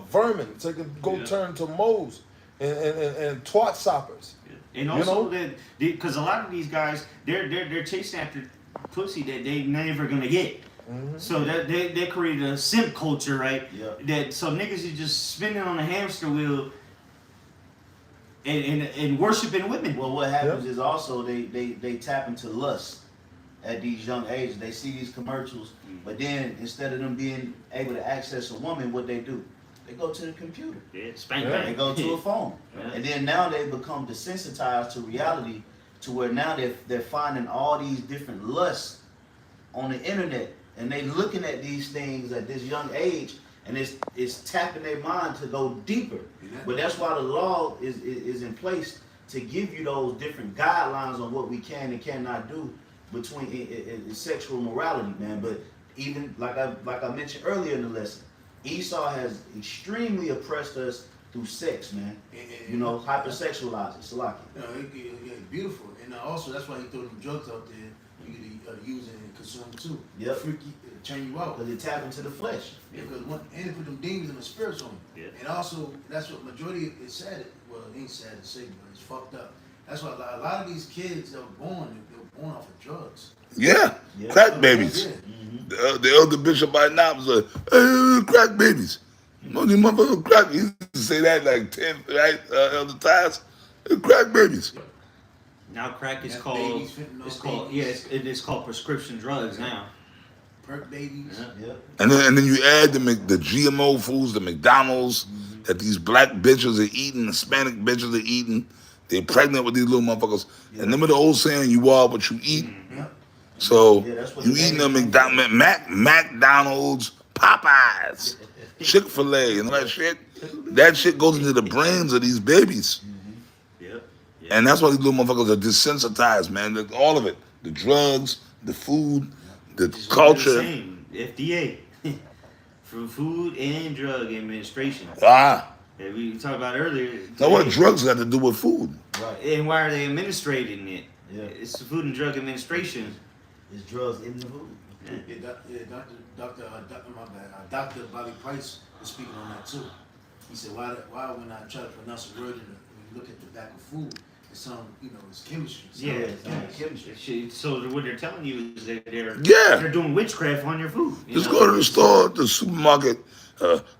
vermin, so they can go turn to moles and twat soppers. And also because a lot of these guys, they're chasing after pussy that they never gonna get. So that they created a simp culture, right? Yeah. That so niggas is just spinning on a hamster wheel and worshiping women. Well, what happens is also they tap into lust at these young ages. They see these commercials, but then instead of them being able to access a woman, what they do? They go to the computer. Yeah, spank They bang. go to a phone. Yeah. And then now they become desensitized to reality to where now they're finding all these different lusts on the internet. And they looking at these things at this young age, and it's tapping their mind to go deeper. But that's why the law is in place to give you those different guidelines on what we can and cannot do between in sexual morality, man. But even like I mentioned earlier in the lesson, Esau has extremely oppressed us through sex, man. Hypersexualized. It's like It's beautiful, and also that's why he threw them drugs out there for you to use and consume too. Yep. Freaky, turn you out. because it tap into the flesh. Because and it put them demons and the spirits on you. Yeah. And also, that's what majority is sad. Well, it ain't sad to say, but it's fucked up. That's why a lot of these kids that were born off of drugs. Yeah. Yeah. Crack babies. Yeah. The elder bishop by now was like, hey, crack babies. No, these motherfuckers crack. He used to say that like 10, right? Elder Ties. Crack babies. Now crack is That's called. babies, fentanyl It's called. babies. Yeah, it is called prescription drugs now. Perk babies. Yeah. Yep. And then you add the GMO foods, the McDonald's that these black bitches are eating, Hispanic bitches are eating. They're pregnant with these little motherfuckers. And remember the old saying, you are what you eat? Yep. So Yeah, that's what you the eating baby them McDonald's, Popeyes, Chick-fil-A, and all that shit. That shit goes into the brains of these babies. Yep. And that's why these little motherfuckers are desensitized, man. All of it. The drugs, the food, the It's culture. the same. FDA. For Food and Drug Administration. Ah. That we talked about earlier. Now what drugs got to do with food? Right. And why are they administrating it? Yeah. It's the Food and Drug Administration. It's drugs in the food. Dr. Bobby Price was speaking on that too. He said, why when I try to pronounce a word when you look at the back of food, some, it's chemistry. Yeah, it's chemistry. So what they're telling you is that they're Yeah. doing witchcraft on your food. Just go to the store, the supermarket,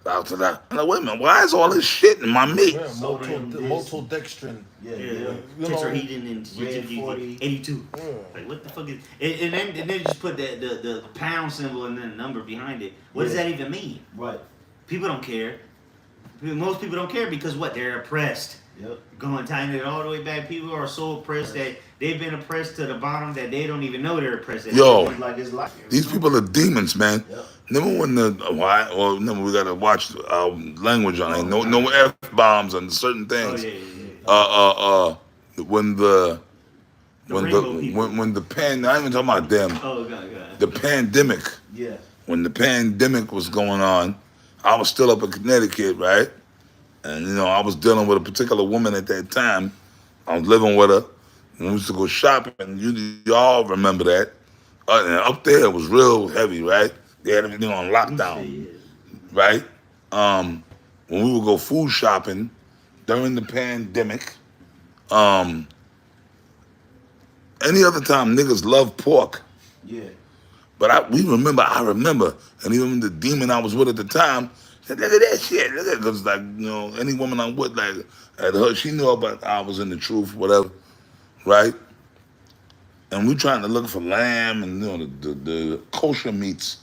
out to that. I'm like, wait a minute, why is all this shit in my meat? Yeah, Sodium, this. maltodextrin. Yeah. Yeah, You tetrahedron and Red 40. 82. Yeah. Like what the fuck is? And then you just put the pound symbol and then the number behind it. What does that even mean? Right. People don't care. Most people don't care because what? They're oppressed. Yep. Going tying it all the way back. People are so oppressed that they've been oppressed to the bottom that they don't even know they're oppressed. Yo. It's like it's life. These people are demons, man. Yep. Remember when remember we gotta watch language on it. No F-bombs on certain things. When the pan, I ain't even talking about them. Oh god. The pandemic. Yeah. When the pandemic was going on, I was still up in Connecticut, right? And I was dealing with a particular woman at that time. I was living with her. And we used to go shopping. Y'all remember that? And up there it was real heavy, right? They had everything on lockdown, right? When we would go food shopping during the pandemic, any other time niggas love pork. Yeah. But I remember, and even the demon I was with at the time said, look at that shit, look at it. Because, like, any woman I'm with, like, at her, she knew about I was in the truth, whatever, right? And we trying to look for lamb and, the kosher meats.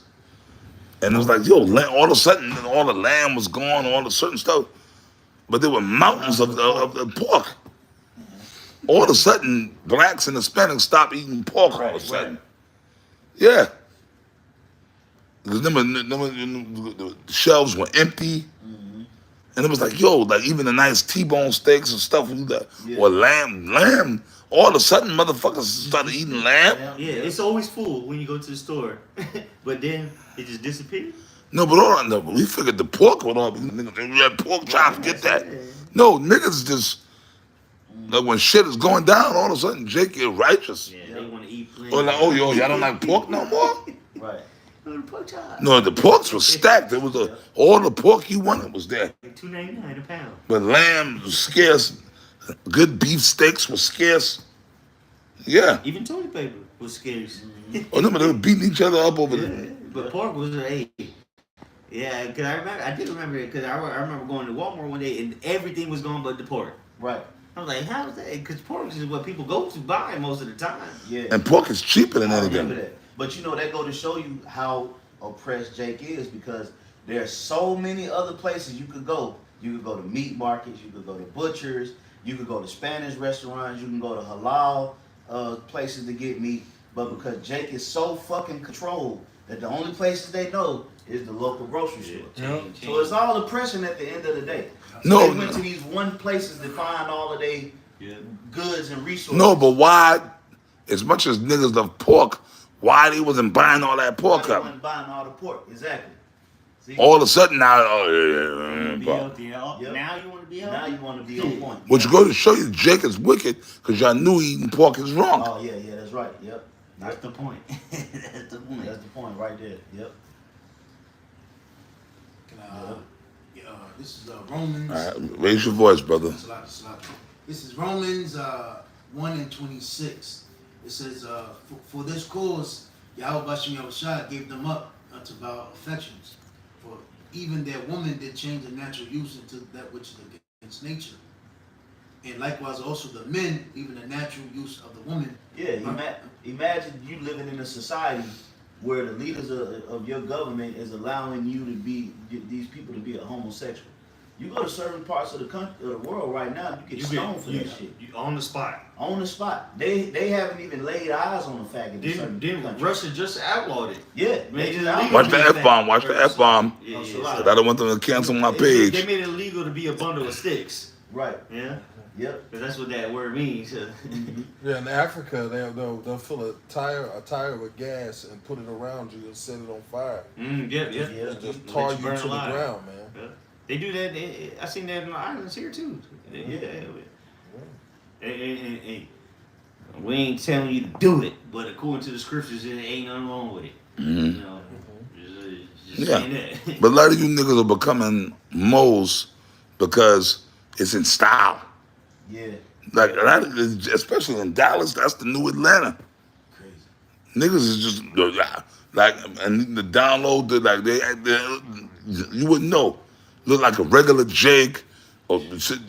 And it was like, all of a sudden, all the lamb was gone, all the certain stuff. But there were mountains of pork. All of a sudden, blacks and Hispanics stopped eating pork all of a sudden. Yeah. Because the shelves were empty. And it was like, even the nice T-bone steaks and stuff, or lamb. All of a sudden, motherfuckers started eating lamb. Yeah, it's always full when you go to the store. But then it just disappeared. No, but we figured the pork would all be, niggas, you had pork chops, get that. No, niggas just, like when shit is going down, all of a sudden Jake get righteous. Yeah, they want to eat plenty. Or like, y'all don't like pork no more? Right. No, the porks was stacked. It was all the pork you wanted was there. $2.99 a pound. But lamb was scarce. Good beef steaks were scarce. Yeah. Even toilet paper was scarce. Oh, no, but they were beating each other up over there. But pork was yeah, because I did remember it because I remember going to Walmart one day and everything was gone but the pork. Right. I was like, how is that? Because pork is what people go to buy most of the time. Yeah. And pork is cheaper than I remember anything. that. But that go to show you how oppressed Jake is because there are so many other places you could go. You could go to meat markets, you could go to butchers, you could go to Spanish restaurants, you can go to halal places to get meat. But because Jake is so fucking controlled that the only places they know is the local grocery store. So it's all oppression at the end of the day. So they went to these one places to find all of their goods and resources. No, but why, as much as niggas love pork, why they wasn't buying all that pork They up? wasn't buying all the pork, exactly. See? All of a sudden now, Be healthy. Now you want to be healthy? Now you want to be on point. which go to show you Jake is wicked because y'all knew eating pork is wrong. Oh, yeah, that's right. Yep. That's the point. That's the point. That's the point right there. Yep. This is Romans. All right, raise your voice, brother. This is Romans 1:26. It says, for this cause, Yahweh Bashem Yahushua gave them up unto vile affections. For even their woman did change the natural use into that which is against nature. And likewise also the men, even the natural use of the woman. Yeah, imagine you living in a society where the leaders of your government is allowing you to be, these people to be a homosexual. You go to certain parts of the country, of the world right now, you get stoned for that shit. You on the spot. On the spot. They haven't even laid eyes on the fact that Then Russia just outlawed it. Yeah. Made it illegal. Watch the F-bomb, watch the F-bomb. Yeah. I don't want them to cancel my page. They made it illegal to be a bundle of sticks. Right. Yeah. Yep. Because that's what that word means. Yeah, in Africa, they'll fill a tire with gas and put it around you and set it on fire. Yep. And just tar you to the ground, man. Yeah. They do that. I seen that in the islands here too. Hey, we ain't telling you to do it, but according to the scriptures, there ain't nothing wrong with it. You know, just saying that. But a lot of you niggas are becoming moles because it's in style. Yeah. Like, especially in Dallas, that's the new Atlanta. Crazy. Niggas is just like, and the download, they you wouldn't know. Look like a regular Jake or shit.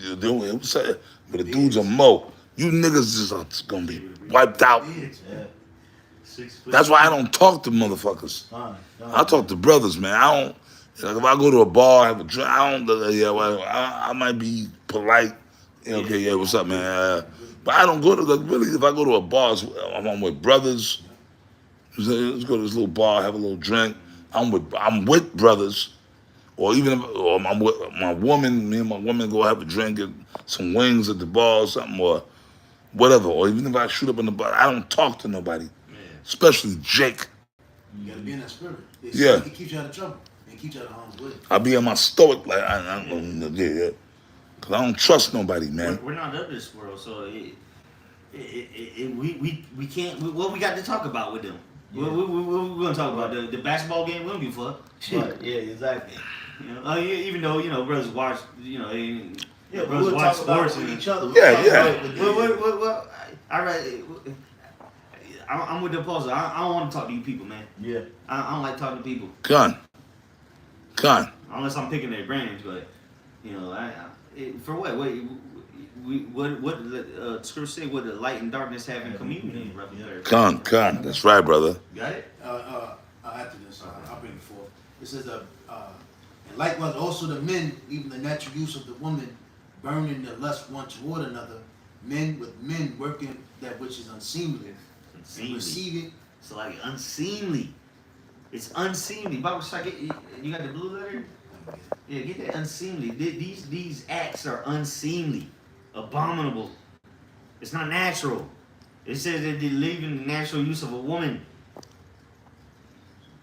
But the dude's a Mo. You niggas is gonna be wiped out. Yeah. 6 foot. That's why I don't talk to motherfuckers. I talk to brothers, man. I don't. Like if I go to a bar, have a drink, I don't. Well, I might be polite. Okay, yeah, what's up, man? But I don't go to really. If I go to a bar, I'm with brothers. Let's go to this little bar, have a little drink. I'm with brothers, or even or I'm with my woman. Me and my woman go have a drink, get some wings at the bar or something, or whatever. Or even if I shoot up in the bar, I don't talk to nobody, especially Jake. You gotta be in that spirit. Yeah. It keeps you out of trouble. It keeps you out of harm's way. I be in my stoic, like yeah. Cause I don't trust nobody, man. We're not of this world, so we can't. What we got to talk about with them? Yeah. We're gonna talk about the basketball game. We don't give a fuck. Right. Yeah, exactly. You know, even though brothers watch, Yeah, brothers we'll watch talk about sports it with and each other. Yeah. Well, I'm with the opposite. I don't want to talk to you people, man. Yeah. I don't like talking to people Con. unless I'm picking their brains. But for what? What scripture say? What the light and darkness have in community? Con. That's right, brother. You got it? After this, I'll bring it forth. It says, and likewise also the men, even the natural use of the woman, burning the lust one toward another, men with men working that which is unseemly. Unseemly. Receiving. So like unseemly. It's unseemly. Bible says, you got the blue letter? Yeah, get that unseemly. These acts are unseemly, abominable. It's not natural. It says that they're leaving the natural use of a woman.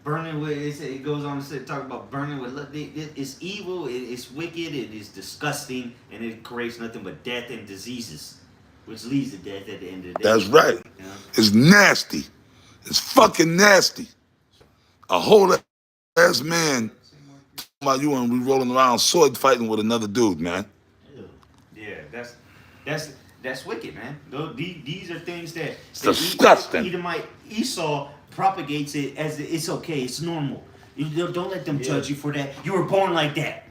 Burning with it goes on to say, talk about burning with lust. It's evil. It's wicked. It is disgusting, and it creates nothing but death and diseases, which leads to death at the end of the day. That's right. You know? It's nasty. It's fucking nasty. A whole ass man talking about you and we rolling around sword fighting with another dude, man. Yeah, that's wicked, man. These are things that Disgusting. Edomite Esau propagates it as it's okay, it's normal. Don't let them judge you for that. You were born like that.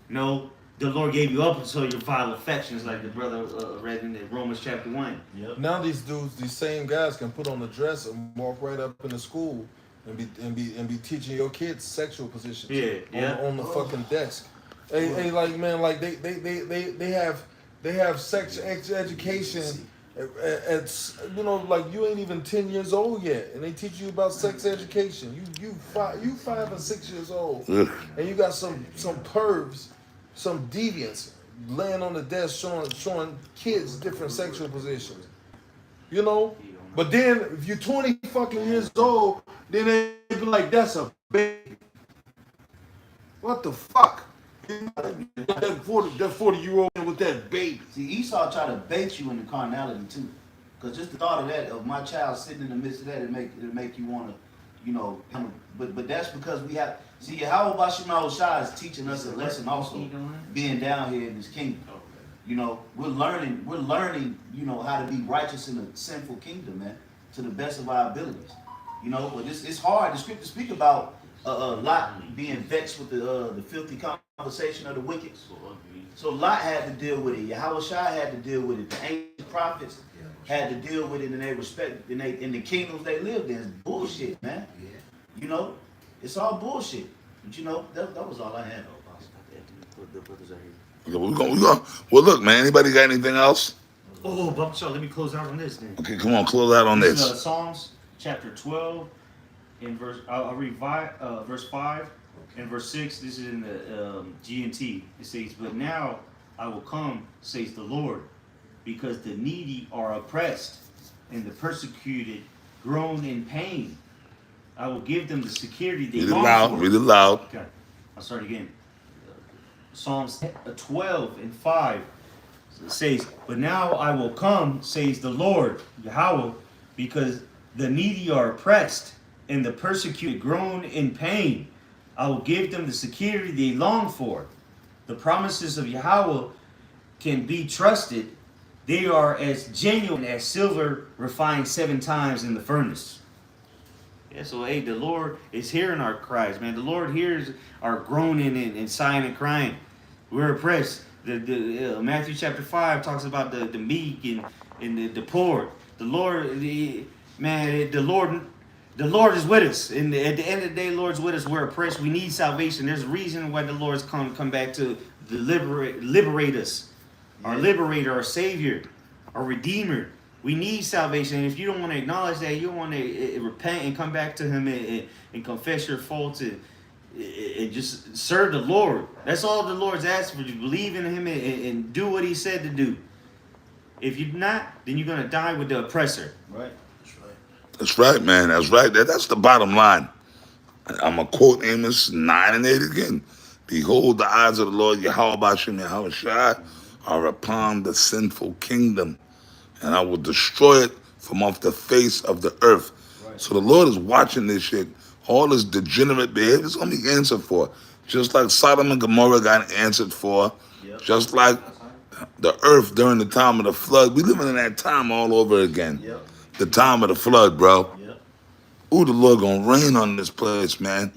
No, the Lord gave you up until your vile affections, like the brother read in Romans chapter 1. Yep. Now these dudes, these same guys can put on a dress and walk right up in the school and be teaching your kids sexual positions. On the fucking desk. Hey, like man, like they have sex education at like you ain't even 10 years old yet, and they teach you about sex education. You 5 or 6 years old, and you got some pervs, some deviants laying on the desk showing kids different sexual positions. But then if you're 20 fucking years old, then they be like, that's a baby. What the fuck? That 40-year-old with that baby. See, Esau tried to bait you into carnality too, because just the thought of that, of my child sitting in the midst of that, it'll make you want to, but that's because we have. See, how Bashima Shah is teaching us a lesson also, being down here in this kingdom. We're learning, how to be righteous in a sinful kingdom, man, to the best of our abilities. But it's hard. The scriptures speak about Lot being vexed with the filthy conversation of the wicked. So Lot had to deal with it. Yahweh Shai had to deal with it. The ancient prophets had to deal with it in their respect, in the kingdoms they lived in. It's bullshit, man. It's all bullshit. But that was all I had. The brothers are here. We go. Well, look, man. Anybody got anything else? Oh, Bump Shaw, let me close out on this then. Okay, come on, close out on This this. is Psalms chapter 12, in verse. I'll read verse 5 and verse 6. This is in the GNT. It says, "But now I will come, says the Lord, because the needy are oppressed, and the persecuted groan in pain. I will give them the security they long for." Read it loud. Okay, I'll start again. Psalms 12 and 5 says, "But now I will come, says the Lord, Yahweh, because the needy are oppressed, and the persecuted groan in pain. I will give them the security they long for." The promises of Yahweh can be trusted They are as genuine as silver refined 7 times in the furnace. Yeah, so hey, the Lord is hearing our cries, man. The Lord hears our groaning and sighing and crying. We're oppressed. Matthew chapter 5 talks about the meek and the poor. The Lord, the Lord is with us. And at the end of the day, the Lord's with us. We're oppressed. We need salvation. There's a reason why the Lord's come back to liberate us. Our liberator, our savior, our redeemer. We need salvation. And if you don't want to acknowledge that, you don't want to repent and come back to him and confess your faults and just serve the Lord. That's all the Lord's asking for. You believe in him and do what he said to do. If you're not, then you're going to die with the oppressor. Right. That's right, man. That's right. That's the bottom line. I'm going to quote Amos 9 and 8 again. Behold, the eyes of the Lord Yahweh Bashem Yahweh Shai are upon the sinful kingdom, and I will destroy it from off the face of the earth. Right. So the Lord is watching this shit. All this degenerate behavior is going to be answered for. Just like Sodom and Gomorrah got answered for. Yep. Just like the earth during the time of the flood. We living in that time all over again. Yep. The time of the flood, bro. Yep. Ooh, the Lord going to rain on this place, man.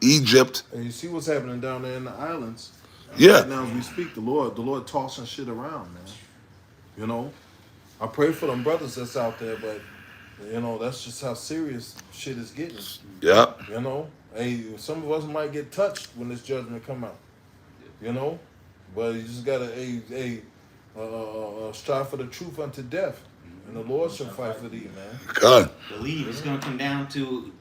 Egypt. And you see what's happening down there in the islands. Yeah. Right now as we speak, the Lord tossing shit around, man. You know, I pray for them brothers that's out there, but you know, that's just how serious shit is getting. Yeah. You know, hey, some of us might get touched when this judgment come out. You know, but you just gotta strive for the truth unto death, and the Lord shall fight for thee, man. God. Believe it's gonna come down to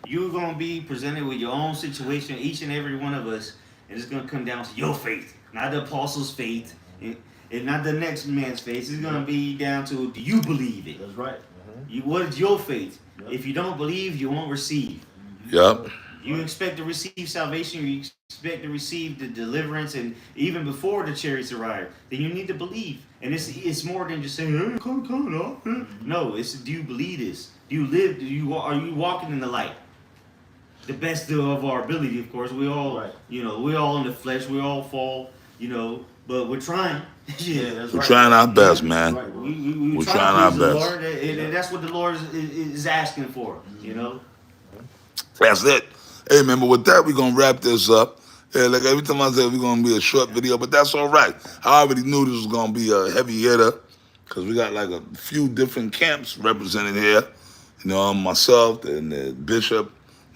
you're gonna be presented with your own situation, each and every one of us, and it's gonna come down to your faith, not the apostles' faith. And not the next man's faith. It's going to be down to, do you believe it? That's right. What is your faith? Yep. If you don't believe, you won't receive. Yep. You expect to receive salvation, you expect to receive the deliverance, and even before the chariots arrive, then you need to believe. And it's more than just saying, hey, come on. No, it's, do you believe this? Do you live? Are you walking in the light? The best of our ability, of course. We all, right. We're all in the flesh. We all fall, but we're trying. We're trying our best, man. Right. We're trying our best. Lord, and that's what the Lord is asking for, That's it. Hey, man, but with that, we're going to wrap this up. Yeah, like every time I say we're going to be a short video, but that's all right. I already knew this was going to be a heavy hitter because we got like a few different camps represented here. Myself and the bishop,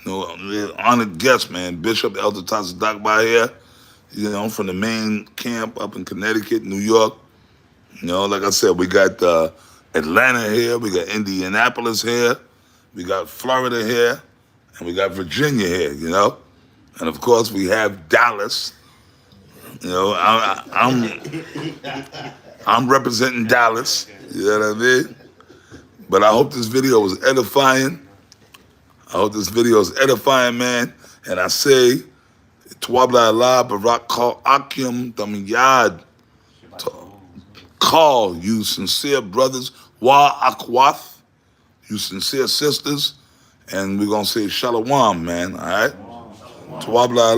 honored guest, man, Bishop Elder Tassi Dakbar here. From the main camp up in Connecticut, New York. Like I said, we got Atlanta here, we got Indianapolis here, we got Florida here, and we got Virginia here, And of course, we have Dallas. I'm representing Dallas, you know what I mean? But I hope this video was edifying. Man. And I say, Tuabla Allah Barak Call Akim Damiyad. Call you sincere brothers, Wa Akwath, you sincere sisters, and we're gonna say Shalom, man. All right? Tuabla